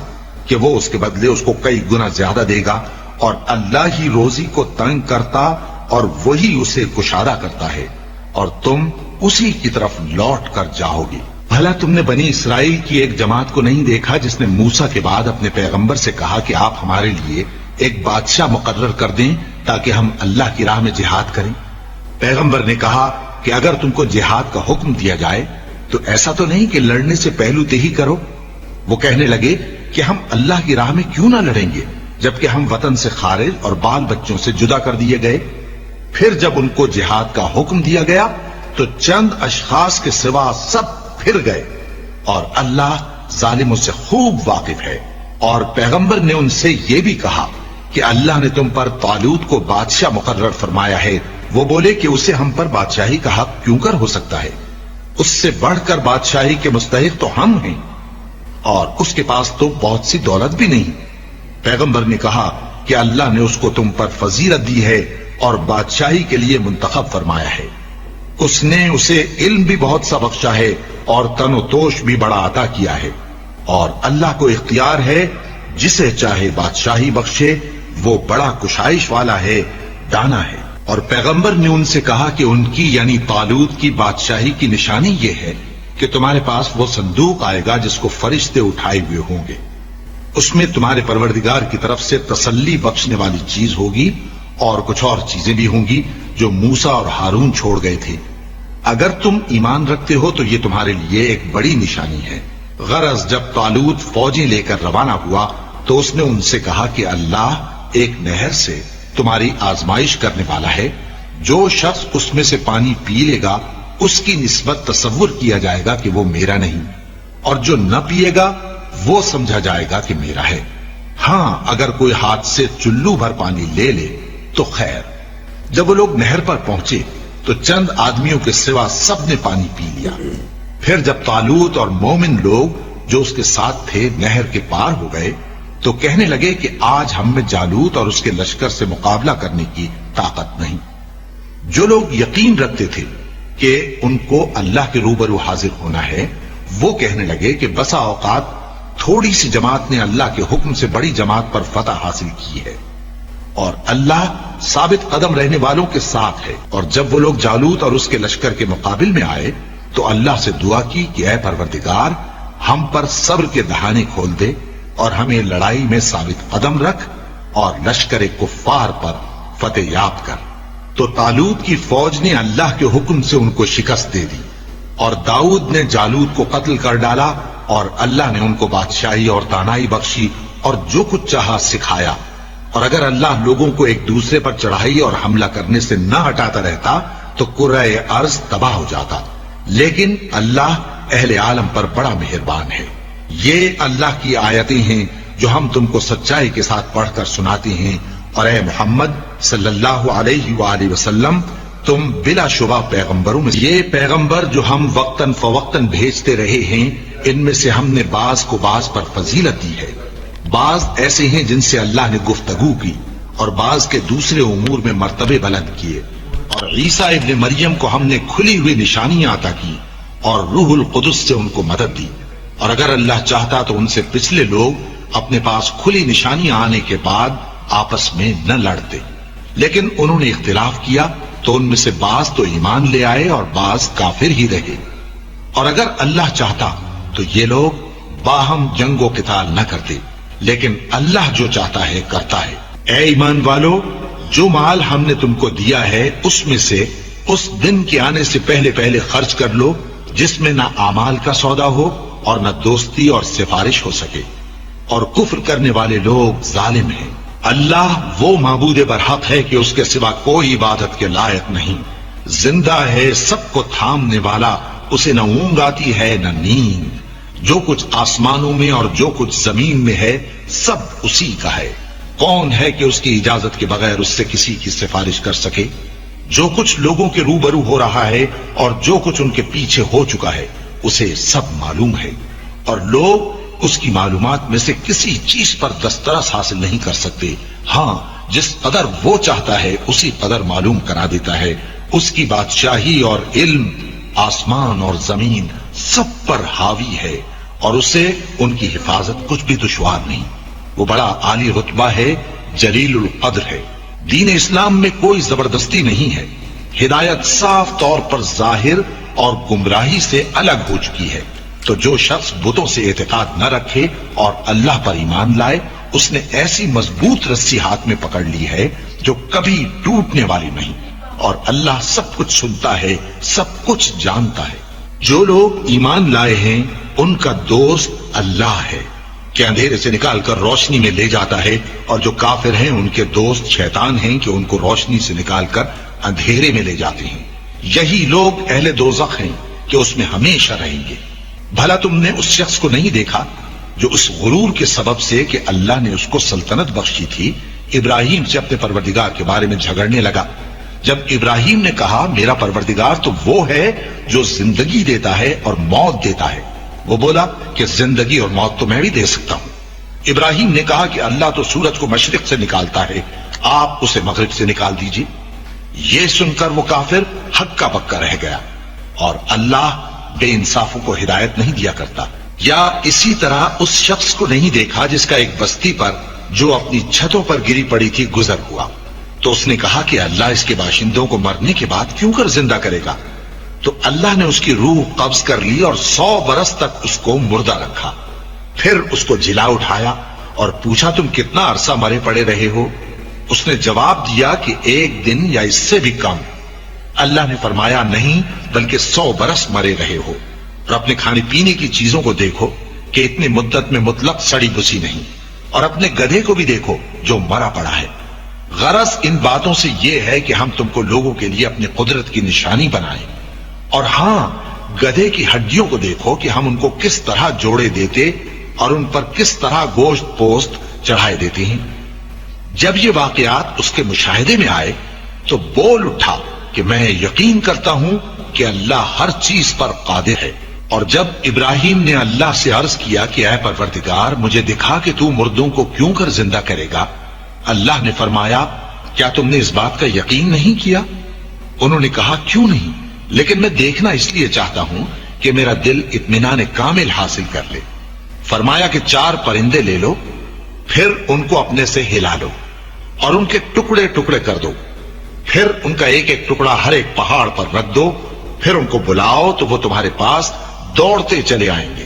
کہ وہ اس کے بدلے اس کو کئی گنا زیادہ دے گا، اور اللہ ہی روزی کو تنگ کرتا اور وہی اسے کشادہ کرتا ہے، اور تم اسی کی طرف لوٹ کر جاؤ گے۔ بھلا تم نے بنی اسرائیل کی ایک جماعت کو نہیں دیکھا جس نے موسیٰ کے بعد اپنے پیغمبر سے کہا کہ آپ ہمارے لیے ایک بادشاہ مقرر کر دیں تاکہ ہم اللہ کی راہ میں جہاد کریں؟ پیغمبر نے کہا کہ اگر تم کو جہاد کا حکم دیا جائے تو ایسا تو نہیں کہ لڑنے سے پہلو تہی کرو۔ وہ کہنے لگے کہ ہم اللہ کی راہ میں کیوں نہ لڑیں گے جبکہ ہم وطن سے خارج اور بال بچوں سے جدا کر دیے گئے۔ پھر جب ان کو جہاد کا حکم دیا گیا تو چند اشخاص کے سوا سب پھر گئے، اور اللہ ظالموں سے خوب واقف ہے۔ اور پیغمبر نے ان سے یہ بھی کہا کہ اللہ نے تم پر طالوت کو بادشاہ مقرر فرمایا ہے وہ بولے کہ اسے ہم پر بادشاہی کا حق کیوں کر ہو سکتا ہے؟ اس سے بڑھ کر بادشاہی کے مستحق تو ہم ہیں، اور اس کے پاس تو بہت سی دولت بھی نہیں۔ پیغمبر نے کہا کہ اللہ نے اس کو تم پر فضیلت دی ہے اور بادشاہی کے لیے منتخب فرمایا ہے۔ اس نے اسے علم بھی بہت سا بخشا ہے اور تن و توش بھی بڑا عطا کیا ہے، اور اللہ کو اختیار ہے جسے چاہے بادشاہی بخشے، وہ بڑا کشائش والا ہے، دانا ہے۔ اور پیغمبر نے ان سے کہا کہ ان کی یعنی طالوت کی بادشاہی کی نشانی یہ ہے کہ تمہارے پاس وہ صندوق آئے گا جس کو فرشتے اٹھائے ہوئے ہوں گے، اس میں تمہارے پروردگار کی طرف سے تسلی بخشنے والی چیز ہوگی اور کچھ اور چیزیں بھی ہوں گی جو موسیٰ اور ہارون چھوڑ گئے تھے۔ اگر تم ایمان رکھتے ہو تو یہ تمہارے لیے ایک بڑی نشانی ہے۔ غرض جب طالوت فوجیں لے کر روانہ ہوا تو اس نے ان سے کہا کہ اللہ ایک نہر سے تمہاری آزمائش کرنے والا ہے، جو شخص اس میں سے پانی پی لے گا اس کی نسبت تصور کیا جائے گا کہ وہ میرا نہیں، اور جو نہ پیے گا وہ سمجھا جائے گا کہ میرا ہے۔ ہاں اگر کوئی ہاتھ سے چلو بھر پانی لے لے تو خیر۔ جب وہ لوگ نہر پر پہنچے تو چند آدمیوں کے سوا سب نے پانی پی لیا۔ پھر جب طالوت اور مومن لوگ جو اس کے ساتھ تھے نہر کے پار ہو گئے تو کہنے لگے کہ آج ہم میں جالوت اور اس کے لشکر سے مقابلہ کرنے کی طاقت نہیں۔ جو لوگ یقین رکھتے تھے کہ ان کو اللہ کے روبرو حاضر ہونا ہے، وہ کہنے لگے کہ بسا اوقات تھوڑی سی جماعت نے اللہ کے حکم سے بڑی جماعت پر فتح حاصل کی ہے، اور اللہ ثابت قدم رہنے والوں کے ساتھ ہے۔ اور جب وہ لوگ جالوت اور اس کے لشکر کے مقابل میں آئے تو اللہ سے دعا کی کہ اے پروردگار، ہم پر صبر کے دہانے کھول دے اور ہمیں لڑائی میں ثابت قدم رکھ اور لشکر کفار پر فتح یاب کر۔ تو طالوت کی فوج نے اللہ کے حکم سے ان کو شکست دے دی، اور داؤد نے جالوت کو قتل کر ڈالا، اور اللہ نے ان کو بادشاہی اور دانائی بخشی اور جو کچھ چاہا سکھایا۔ اور اگر اللہ لوگوں کو ایک دوسرے پر چڑھائی اور حملہ کرنے سے نہ ہٹاتا رہتا تو کرۂ ارض تباہ ہو جاتا، لیکن اللہ اہل عالم پر بڑا مہربان ہے۔ یہ اللہ کی آیتیں ہیں جو ہم تم کو سچائی کے ساتھ پڑھ کر سناتے ہیں، اور اے محمد صلی اللہ علیہ وآلہ وسلم، تم بلا شبہ پیغمبروں میں یہ پیغمبر جو ہم وقتاً فوقتاً بھیجتے رہے ہیں، ان میں سے ہم نے بعض کو بعض پر فضیلت دی ہے۔ بعض ایسے ہیں جن سے اللہ نے گفتگو کی، اور بعض کے دوسرے امور میں مرتبے بلند کیے۔ اور عیسیٰ ابن مریم کو ہم نے کھلی ہوئی نشانیاں عطا کی اور روح القدس سے ان کو مدد دی، اور اگر اللہ چاہتا تو ان سے پچھلے لوگ اپنے پاس کھلی نشانیاں آنے کے بعد آپس میں نہ لڑتے، لیکن انہوں نے اختلاف کیا تو ان میں سے بعض تو ایمان لے آئے اور بعض کافر ہی رہے۔ اور اگر اللہ چاہتا تو یہ لوگ باہم جنگ و قتال نہ کرتے، لیکن اللہ جو چاہتا ہے کرتا ہے۔ اے ایمان والو، جو مال ہم نے تم کو دیا ہے اس میں سے اس دن کے آنے سے پہلے پہلے خرچ کر لو جس میں نہ اعمال کا سودا ہو اور نہ دوستی اور سفارش ہو سکے، اور کفر کرنے والے لوگ ظالم ہیں۔ اللہ وہ معبود برحق ہے کہ اس کے سوا کوئی عبادت کے لائق نہیں، زندہ ہے، سب کو تھامنے والا، اسے نہ اونگ آتی ہے نہ نیند۔ جو کچھ آسمانوں میں اور جو کچھ زمین میں ہے سب اسی کا ہے۔ کون ہے کہ اس کی اجازت کے بغیر اس سے کسی کی سفارش کر سکے؟ جو کچھ لوگوں کے روبرو ہو رہا ہے اور جو کچھ ان کے پیچھے ہو چکا ہے اسے سب معلوم ہے، اور لوگ اس کی معلومات میں سے کسی چیز پر دسترس حاصل نہیں کر سکتے۔ ہاں جس قدر وہ چاہتا ہے اسی قدر معلوم کرا دیتا ہے۔ اس کی بادشاہی اور علم آسمان اور زمین سب پر حاوی ہے، اور اسے ان کی حفاظت کچھ بھی دشوار نہیں۔ وہ بڑا عالی رتبہ ہے، جلیل القدر ہے۔ دین اسلام میں کوئی زبردستی نہیں ہے، ہدایت صاف طور پر ظاہر اور گمراہی سے الگ ہو چکی ہے۔ تو جو شخص بتوں سے اعتقاد نہ رکھے اور اللہ پر ایمان لائے، اس نے ایسی مضبوط رسی ہاتھ میں پکڑ لی ہے جو کبھی ٹوٹنے والی نہیں، اور اللہ سب کچھ سنتا ہے، سب کچھ جانتا ہے۔ جو لوگ ایمان لائے ہیں ان کا دوست اللہ ہے کہ اندھیرے سے نکال کر روشنی میں لے جاتا ہے، اور جو کافر ہیں ان کے دوست شیطان ہیں کہ ان کو روشنی سے نکال کر اندھیرے میں لے جاتے ہیں۔ یہی لوگ اہل دوزخ ہیں کہ اس میں ہمیشہ رہیں گے۔ بھلا تم نے اس شخص کو نہیں دیکھا جو اس غرور کے سبب سے کہ اللہ نے اس کو سلطنت بخشی تھی ابراہیم سے اپنے پروردگار کے بارے میں جھگڑنے لگا؟ جب ابراہیم نے کہا میرا پروردگار تو وہ ہے جو زندگی دیتا ہے اور موت دیتا ہے، وہ بولا کہ زندگی اور موت تو میں بھی دے سکتا ہوں۔ ابراہیم نے کہا کہ اللہ تو سورج کو مشرق سے نکالتا ہے، آپ اسے مغرب سے نکال دیجیے۔ یہ سن کر وہ کافر ہکا بکا رہ گیا، اور اللہ بے انصافوں کو ہدایت نہیں دیا کرتا۔ یا اسی طرح اس شخص کو نہیں دیکھا جس کا ایک بستی پر جو اپنی چھتوں پر گری پڑی تھی گزر ہوا، تو اس نے کہا کہ اللہ اس کے باشندوں کو مرنے کے بعد کیوں کر زندہ کرے گا؟ تو اللہ نے اس کی روح قبض کر لی اور 100 برس تک اس کو مردہ رکھا، پھر اس کو جلا اٹھایا اور پوچھا تم کتنا عرصہ مرے پڑے رہے ہو؟ اس نے جواب دیا کہ 1 دن یا اس سے بھی کم۔ اللہ نے فرمایا نہیں بلکہ 100 برس مرے رہے ہو، اور اپنے کھانے پینے کی چیزوں کو دیکھو کہ اتنی مدت میں مطلق سڑی بسی نہیں، اور اپنے گدھے کو بھی دیکھو جو مرا پڑا ہے۔ غرض ان باتوں سے یہ ہے کہ ہم تم کو لوگوں کے لیے اپنی قدرت کی نشانی بنائیں، اور ہاں گدھے کی ہڈیوں کو دیکھو کہ ہم ان کو کس طرح جوڑے دیتے اور ان پر کس طرح گوشت پوست چڑھائے دیتے ہیں۔ جب یہ واقعات اس کے مشاہدے میں آئے تو بول اٹھا کہ میں یقین کرتا ہوں کہ اللہ ہر چیز پر قادر ہے۔ اور جب ابراہیم نے اللہ سے عرض کیا کہ اے پروردگار مجھے دکھا کہ تو مردوں کو کیوں کر زندہ کرے گا، اللہ نے فرمایا کیا تم نے اس بات کا یقین نہیں کیا؟ انہوں نے کہا کیوں نہیں، لیکن میں دیکھنا اس لیے چاہتا ہوں کہ میرا دل اطمینان کامل حاصل کر لے۔ فرمایا کہ 4 پرندے لے لو، پھر ان کو اپنے سے ہلا لو اور ان کے ٹکڑے ٹکڑے کر دو، پھر ان کا ایک ایک ٹکڑا ہر ایک پہاڑ پر رکھ دو، پھر ان کو بلاؤ تو وہ تمہارے پاس دوڑتے چلے آئیں گے،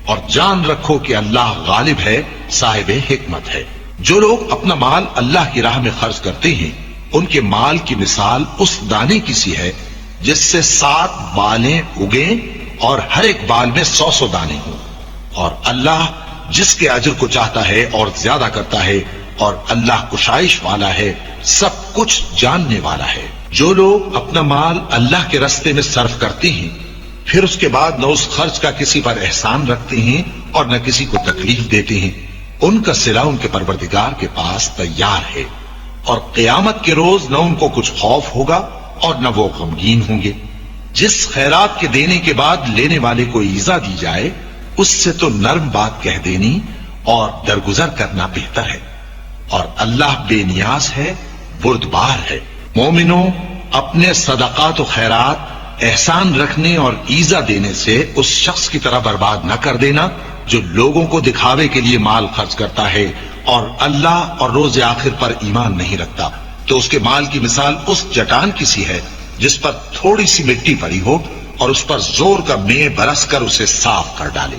اور جان رکھو کہ اللہ غالب ہے، صاحب حکمت ہے۔ جو لوگ اپنا مال اللہ کی راہ میں خرچ کرتے ہیں ان کے مال کی مثال اس دانے کی سی ہے جس سے 7 بالیں اگیں اور ہر ایک بال میں 100 دانے ہوں، اور اللہ جس کے اجر کو چاہتا ہے اور زیادہ کرتا ہے، اور اللہ کشائش والا ہے، سب کچھ جاننے والا ہے۔ جو لوگ اپنا مال اللہ کے راستے میں صرف کرتے ہیں پھر اس کے بعد نہ اس خرچ کا کسی پر احسان رکھتے ہیں اور نہ کسی کو تکلیف دیتے ہیں، ان کا صلہ ان کے پروردگار کے پاس تیار ہے، اور قیامت کے روز نہ ان کو کچھ خوف ہوگا اور نہ وہ غمگین ہوں گے۔ جس خیرات کے دینے کے بعد لینے والے کو ایذا دی جائے اس سے تو نرم بات کہہ دینی اور درگزر کرنا بہتر ہے، اور اللہ بے نیاز ہے، بردبار ہے۔ مومنوں، اپنے صدقات و خیرات احسان رکھنے اور ایذا دینے سے اس شخص کی طرح برباد نہ کر دینا جو لوگوں کو دکھاوے کے لیے مال خرچ کرتا ہے اور اللہ اور روز آخر پر ایمان نہیں رکھتا، تو اس کے مال کی مثال اس چٹان کی سی ہے جس پر تھوڑی سی مٹی پڑی ہو اور اس پر زور کا مے برس کر اسے صاف کر ڈالے۔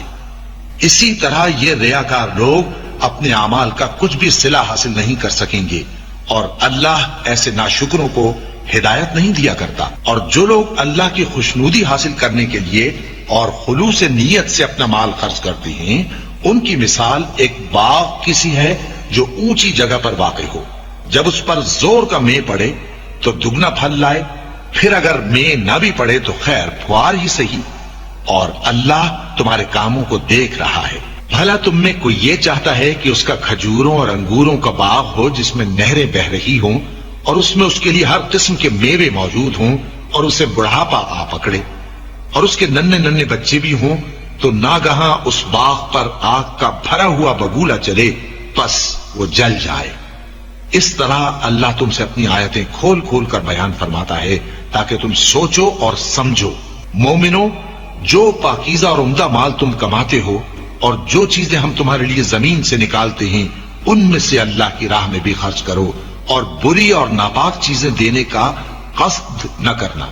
اسی طرح یہ ریاکار لوگ اپنے اعمال کا کچھ بھی صلہ حاصل نہیں کر سکیں گے، اور اللہ ایسے ناشکروں کو ہدایت نہیں دیا کرتا۔ اور جو لوگ اللہ کی خوشنودی حاصل کرنے کے لیے اور خلوص نیت سے اپنا مال خرچ کرتے ہیں ان کی مثال ایک باغ کسی ہے جو اونچی جگہ پر واقع ہو، جب اس پر زور کا مے پڑے تو دگنا پھل لائے، پھر اگر مے نہ بھی پڑے تو خیر پھوار ہی صحیح، اور اللہ تمہارے کاموں کو دیکھ رہا ہے۔ بھلا تم میں کوئی یہ چاہتا ہے کہ اس کا کھجوروں اور انگوروں کا باغ ہو جس میں نہریں بہ رہی ہوں اور اس میں اس کے لیے ہر قسم کے میوے موجود ہوں، اور اسے بڑھاپا آ پکڑے اور اس کے ننھے ننھے بچے بھی ہوں، تو ناگہاں اس باغ پر آگ کا بھرا ہوا بگولا چلے، پس وہ جل جائے۔ اس طرح اللہ تم سے اپنی آیتیں کھول کھول کر بیان فرماتا ہے تاکہ تم سوچو اور سمجھو۔ مومنوں، جو پاکیزہ اور عمدہ مال تم کماتے ہو اور جو چیزیں ہم تمہارے لیے زمین سے نکالتے ہیں ان میں سے اللہ کی راہ میں بھی خرچ کرو، اور بری اور ناپاک چیزیں دینے کا قصد نہ کرنا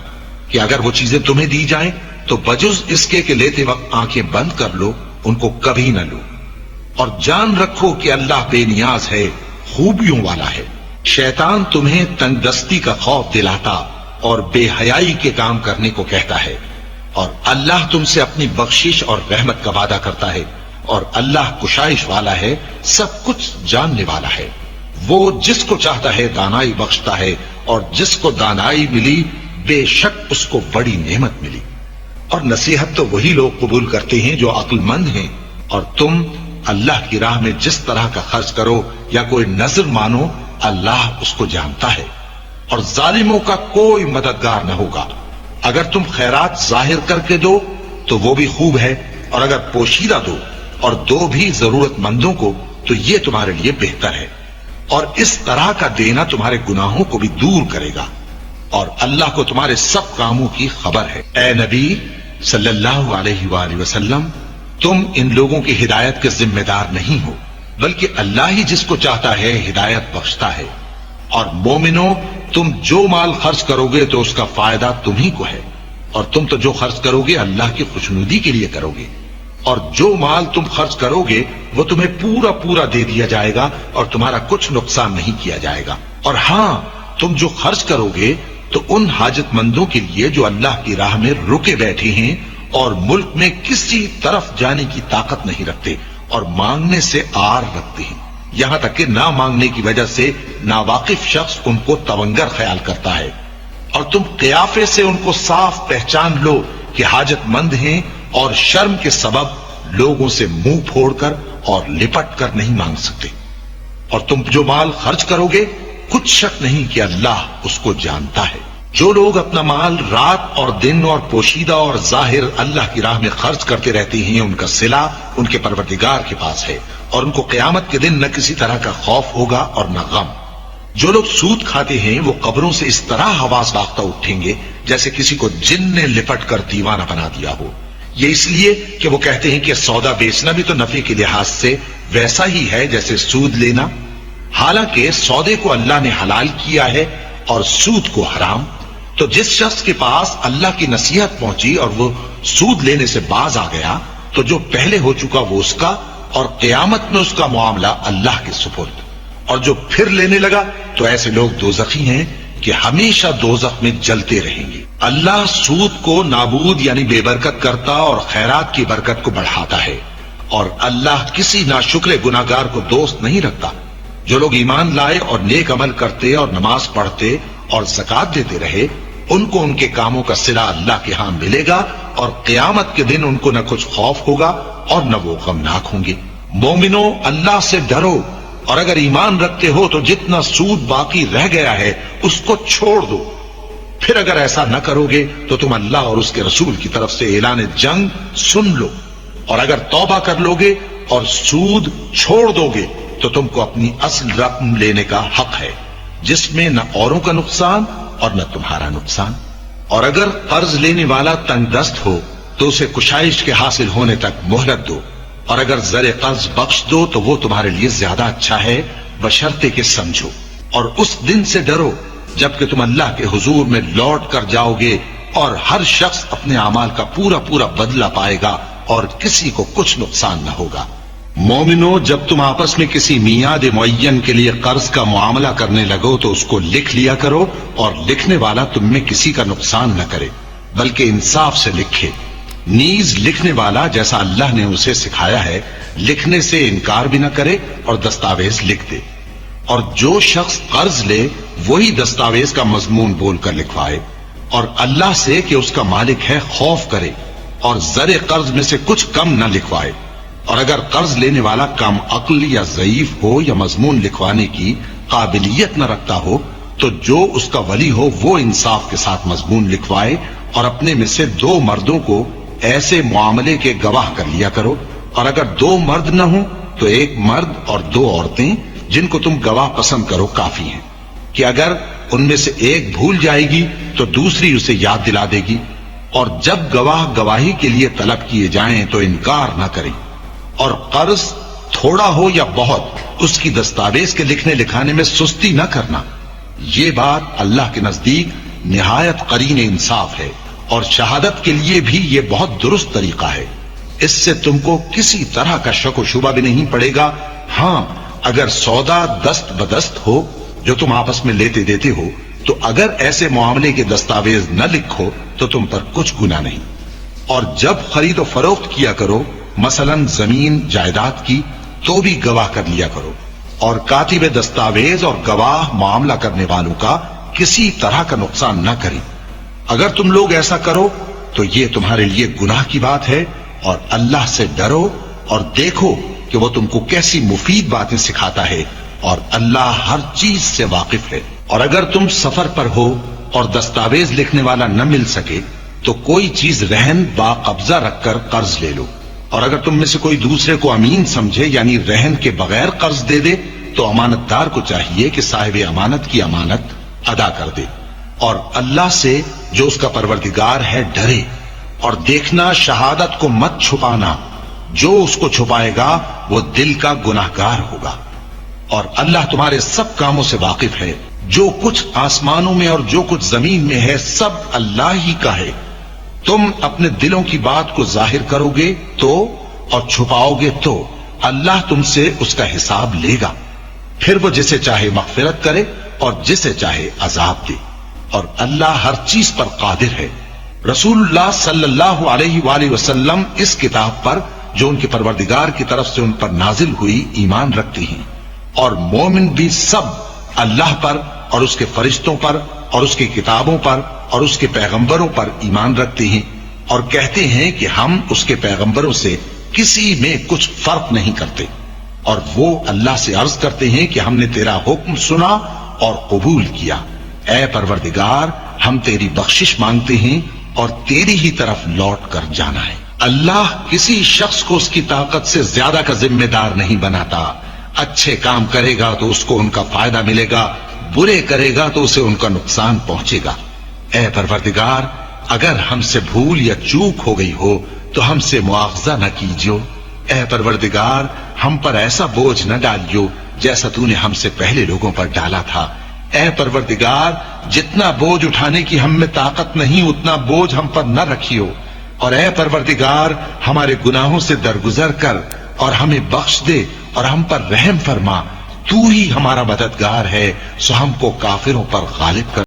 کہ اگر وہ چیزیں تمہیں دی جائیں تو بجز اس کے کہ لیتے وقت آنکھیں بند کر لو، ان کو کبھی نہ لو، اور جان رکھو کہ اللہ بے نیاز ہے، خوبیوں والا ہے۔ شیطان تمہیں تنگ دستی کا خوف دلاتا اور بے حیائی کے کام کرنے کو کہتا ہے، اور اللہ تم سے اپنی بخشش اور رحمت کا وعدہ کرتا ہے، اور اللہ کشائش والا ہے، سب کچھ جاننے والا ہے۔ وہ جس کو چاہتا ہے دانائی بخشتا ہے، اور جس کو دانائی ملی بے شک اس کو بڑی نعمت ملی۔ اور نصیحت تو وہی لوگ قبول کرتے ہیں جو عقل مند ہیں، اور تم اللہ کی راہ میں جس طرح کا خرچ کرو یا کوئی نظر مانو اللہ اس کو جانتا ہے۔ اور ظالموں کا کوئی مددگار نہ ہوگا۔ اگر تم خیرات ظاہر کر کے دو تو وہ بھی خوب ہے، اور اگر پوشیدہ دو اور دو بھی ضرورت مندوں کو تو یہ تمہارے لیے بہتر ہے، اور اس طرح کا دینا تمہارے گناہوں کو بھی دور کرے گا، اور اللہ کو تمہارے سب کاموں کی خبر ہے۔ اے نبی صلی اللہ علیہ وآلہ وسلم، تم ان لوگوں کی ہدایت کے ذمہ دار نہیں ہو، بلکہ اللہ ہی جس کو چاہتا ہے ہدایت بخشتا ہے۔ اور مومنو، تم جو مال خرچ کرو گے تو اس کا فائدہ تمہیں کو ہے، اور تم تو جو خرچ کرو گے اللہ کی خوشنودی کے لیے کرو گے، اور جو مال تم خرچ کرو گے وہ تمہیں پورا پورا دے دیا جائے گا اور تمہارا کچھ نقصان نہیں کیا جائے گا۔ اور ہاں، تم جو خرچ کرو گے تو ان حاجت مندوں کے لیے جو اللہ کی راہ میں رکے بیٹھے ہیں اور ملک میں کسی طرف جانے کی طاقت نہیں رکھتے اور مانگنے سے آر رکھتے ہیں، یہاں تک کہ نہ مانگنے کی وجہ سے ناواقف شخص ان کو تونگر خیال کرتا ہے، اور تم قیافے سے ان کو صاف پہچان لو کہ حاجت مند ہیں، اور شرم کے سبب لوگوں سے منہ پھوڑ کر اور لپٹ کر نہیں مانگ سکتے۔ اور تم جو مال خرچ کرو گے کچھ شک نہیں کہ اللہ اس کو جانتا ہے۔ جو لوگ اپنا مال رات اور دن اور پوشیدہ اور ظاہر اللہ کی راہ میں خرچ کرتے رہتے ہیں، ان کا صلہ ان کے پروردگار کے پاس ہے، اور ان کو قیامت کے دن نہ کسی طرح کا خوف ہوگا اور نہ غم۔ جو لوگ سود کھاتے ہیں وہ قبروں سے اس طرح حواس باختہ اٹھیں گے جیسے کسی کو جن نے لپٹ کر دیوانہ بنا دیا ہو، یہ اس لیے کہ وہ کہتے ہیں کہ سودا بیچنا بھی تو نفع کے لحاظ سے ویسا ہی ہے جیسے سود لینا، حالانکہ سودے کو اللہ نے حلال کیا ہے اور سود کو حرام۔ تو جس شخص کے پاس اللہ کی نصیحت پہنچی اور وہ سود لینے سے باز آ گیا تو جو پہلے ہو چکا وہ اس کا، اور قیامت میں اس کا معاملہ اللہ کے سپرد۔ اور جو پھر لینے لگا تو ایسے لوگ دوزخی ہیں کہ ہمیشہ دوزخ میں جلتے رہیں گے۔ اللہ سود کو نابود یعنی بے برکت کرتا اور خیرات کی برکت کو بڑھاتا ہے، اور اللہ کسی ناشکر گناہگار کو دوست نہیں رکھتا۔ جو لوگ ایمان لائے اور نیک عمل کرتے اور نماز پڑھتے اور زکات دیتے رہے، ان کو ان کے کاموں کا صلہ اللہ کے ہاں ملے گا، اور قیامت کے دن ان کو نہ کچھ خوف ہوگا اور نہ وہ غمناک ہوں گے۔ مومنو، اللہ سے ڈرو، اور اگر ایمان رکھتے ہو تو جتنا سود باقی رہ گیا ہے اس کو چھوڑ دو۔ پھر اگر ایسا نہ کرو گے تو تم اللہ اور اس کے رسول کی طرف سے اعلان جنگ سن لو، اور اگر توبہ کر لو گے اور سود چھوڑ دو گے تو تم کو اپنی اصل رقم لینے کا حق ہے، جس میں نہ اوروں کا نقصان اور نہ تمہارا نقصان۔ اور اگر قرض لینے والا تنگ دست ہو تو اسے کشائش کے حاصل ہونے تک مہلت دو، اور اگر زر قرض بخش دو تو وہ تمہارے لیے زیادہ اچھا ہے، بشرطے کہ سمجھو۔ اور اس دن سے ڈرو جبکہ تم اللہ کے حضور میں لوٹ کر جاؤ گے، اور ہر شخص اپنے اعمال کا پورا پورا بدلہ پائے گا اور کسی کو کچھ نقصان نہ ہوگا۔ مومنو، جب تم آپس میں کسی میعاد معین کے لیے قرض کا معاملہ کرنے لگو تو اس کو لکھ لیا کرو، اور لکھنے والا تم میں کسی کا نقصان نہ کرے بلکہ انصاف سے لکھے۔ نیز لکھنے والا جیسا اللہ نے اسے سکھایا ہے لکھنے سے انکار بھی نہ کرے اور دستاویز لکھ دے، اور جو شخص قرض لے وہی دستاویز کا مضمون بول کر لکھوائے، اور اللہ سے کہ اس کا مالک ہے خوف کرے، اور زر قرض میں سے کچھ کم نہ لکھوائے۔ اور اگر قرض لینے والا کم عقل یا ضعیف ہو یا مضمون لکھوانے کی قابلیت نہ رکھتا ہو تو جو اس کا ولی ہو وہ انصاف کے ساتھ مضمون لکھوائے، اور اپنے میں سے 2 مردوں کو ایسے معاملے کے گواہ کر لیا کرو، اور اگر 2 مرد نہ ہوں تو 1 مرد اور 2 عورتیں جن کو تم گواہ پسند کرو کافی ہیں، کہ اگر ان میں سے ایک بھول جائے گی تو دوسری اسے یاد دلا دے گی، اور جب گواہ گواہی کے لیے طلب کیے جائیں تو انکار نہ کریں۔ اور قرض تھوڑا ہو یا بہت اس کی دستاویز کے لکھنے لکھانے میں سستی نہ کرنا، یہ بات اللہ کے نزدیک نہایت قرین انصاف ہے، اور شہادت کے لیے بھی یہ بہت درست طریقہ ہے۔ اس سے تم کو کسی طرح کا شک و شبہ بھی نہیں پڑے گا۔ ہاں، اگر سودا دست بدست ہو جو تم آپس میں لیتے دیتے ہو تو اگر ایسے معاملے کے دستاویز نہ لکھو تو تم پر کچھ گناہ نہیں۔ اور جب خرید و فروخت کیا کرو، مثلا زمین جائیداد کی، تو بھی گواہ کر لیا کرو، اور کاتب دستاویز اور گواہ معاملہ کرنے والوں کا کسی طرح کا نقصان نہ کریں۔ اگر تم لوگ ایسا کرو تو یہ تمہارے لیے گناہ کی بات ہے، اور اللہ سے ڈرو اور دیکھو کہ وہ تم کو کیسی مفید باتیں سکھاتا ہے، اور اللہ ہر چیز سے واقف ہے۔ اور اگر تم سفر پر ہو اور دستاویز لکھنے والا نہ مل سکے تو کوئی چیز رہن با قبضہ رکھ کر قرض لے لو، اور اگر تم میں سے کوئی دوسرے کو امین سمجھے یعنی رہن کے بغیر قرض دے دے تو امانت دار کو چاہیے کہ صاحب امانت کی امانت ادا کر دے، اور اللہ سے جو اس کا پروردگار ہے ڈرے، اور دیکھنا شہادت کو مت چھپانا، جو اس کو چھپائے گا وہ دل کا گناہگار ہوگا، اور اللہ تمہارے سب کاموں سے واقف ہے، جو کچھ آسمانوں میں اور جو کچھ زمین میں ہے سب اللہ ہی کا ہے۔ تم اپنے دلوں کی بات کو ظاہر کرو گے تو اور چھپاؤ گے تو اللہ تم سے اس کا حساب لے گا، پھر وہ جسے چاہے مغفرت کرے اور جسے چاہے عذاب دے، اور اللہ ہر چیز پر قادر ہے۔ رسول اللہ صلی اللہ علیہ وآلہ وسلم اس کتاب پر جو ان کے پروردگار کی طرف سے ان پر نازل ہوئی ایمان رکھتے ہیں، اور مومن بھی سب اللہ پر اور اس کے فرشتوں پر اور اس کی کتابوں پر اور اس کے پیغمبروں پر ایمان رکھتے ہیں، اور کہتے ہیں کہ ہم اس کے پیغمبروں سے کسی میں کچھ فرق نہیں کرتے، اور وہ اللہ سے عرض کرتے ہیں کہ ہم نے تیرا حکم سنا اور قبول کیا، اے پروردگار ہم تیری بخشش مانگتے ہیں اور تیری ہی طرف لوٹ کر جانا ہے۔ اللہ کسی شخص کو اس کی طاقت سے زیادہ کا ذمہ دار نہیں بناتا، اچھے کام کرے گا تو اس کو ان کا فائدہ ملے گا، برے کرے گا تو اسے ان کا نقصان پہنچے گا۔ اے پروردگار اگر ہم سے بھول یا چوک ہو گئی ہو تو ہم سے مواخذہ نہ کیجیو، اے پروردگار ہم پر ایسا بوجھ نہ ڈالیو جیسا تو نے ہم سے پہلے لوگوں پر ڈالا تھا، اے پروردگار جتنا بوجھ اٹھانے کی ہم میں طاقت نہیں اتنا بوجھ ہم پر نہ رکھیو، اور اے پروردگار ہمارے گناہوں سے درگزر کر اور ہمیں بخش دے اور ہم پر رحم فرما، تو ہی ہمارا مددگار ہے، سو ہم کو کافروں پر غالب کر۔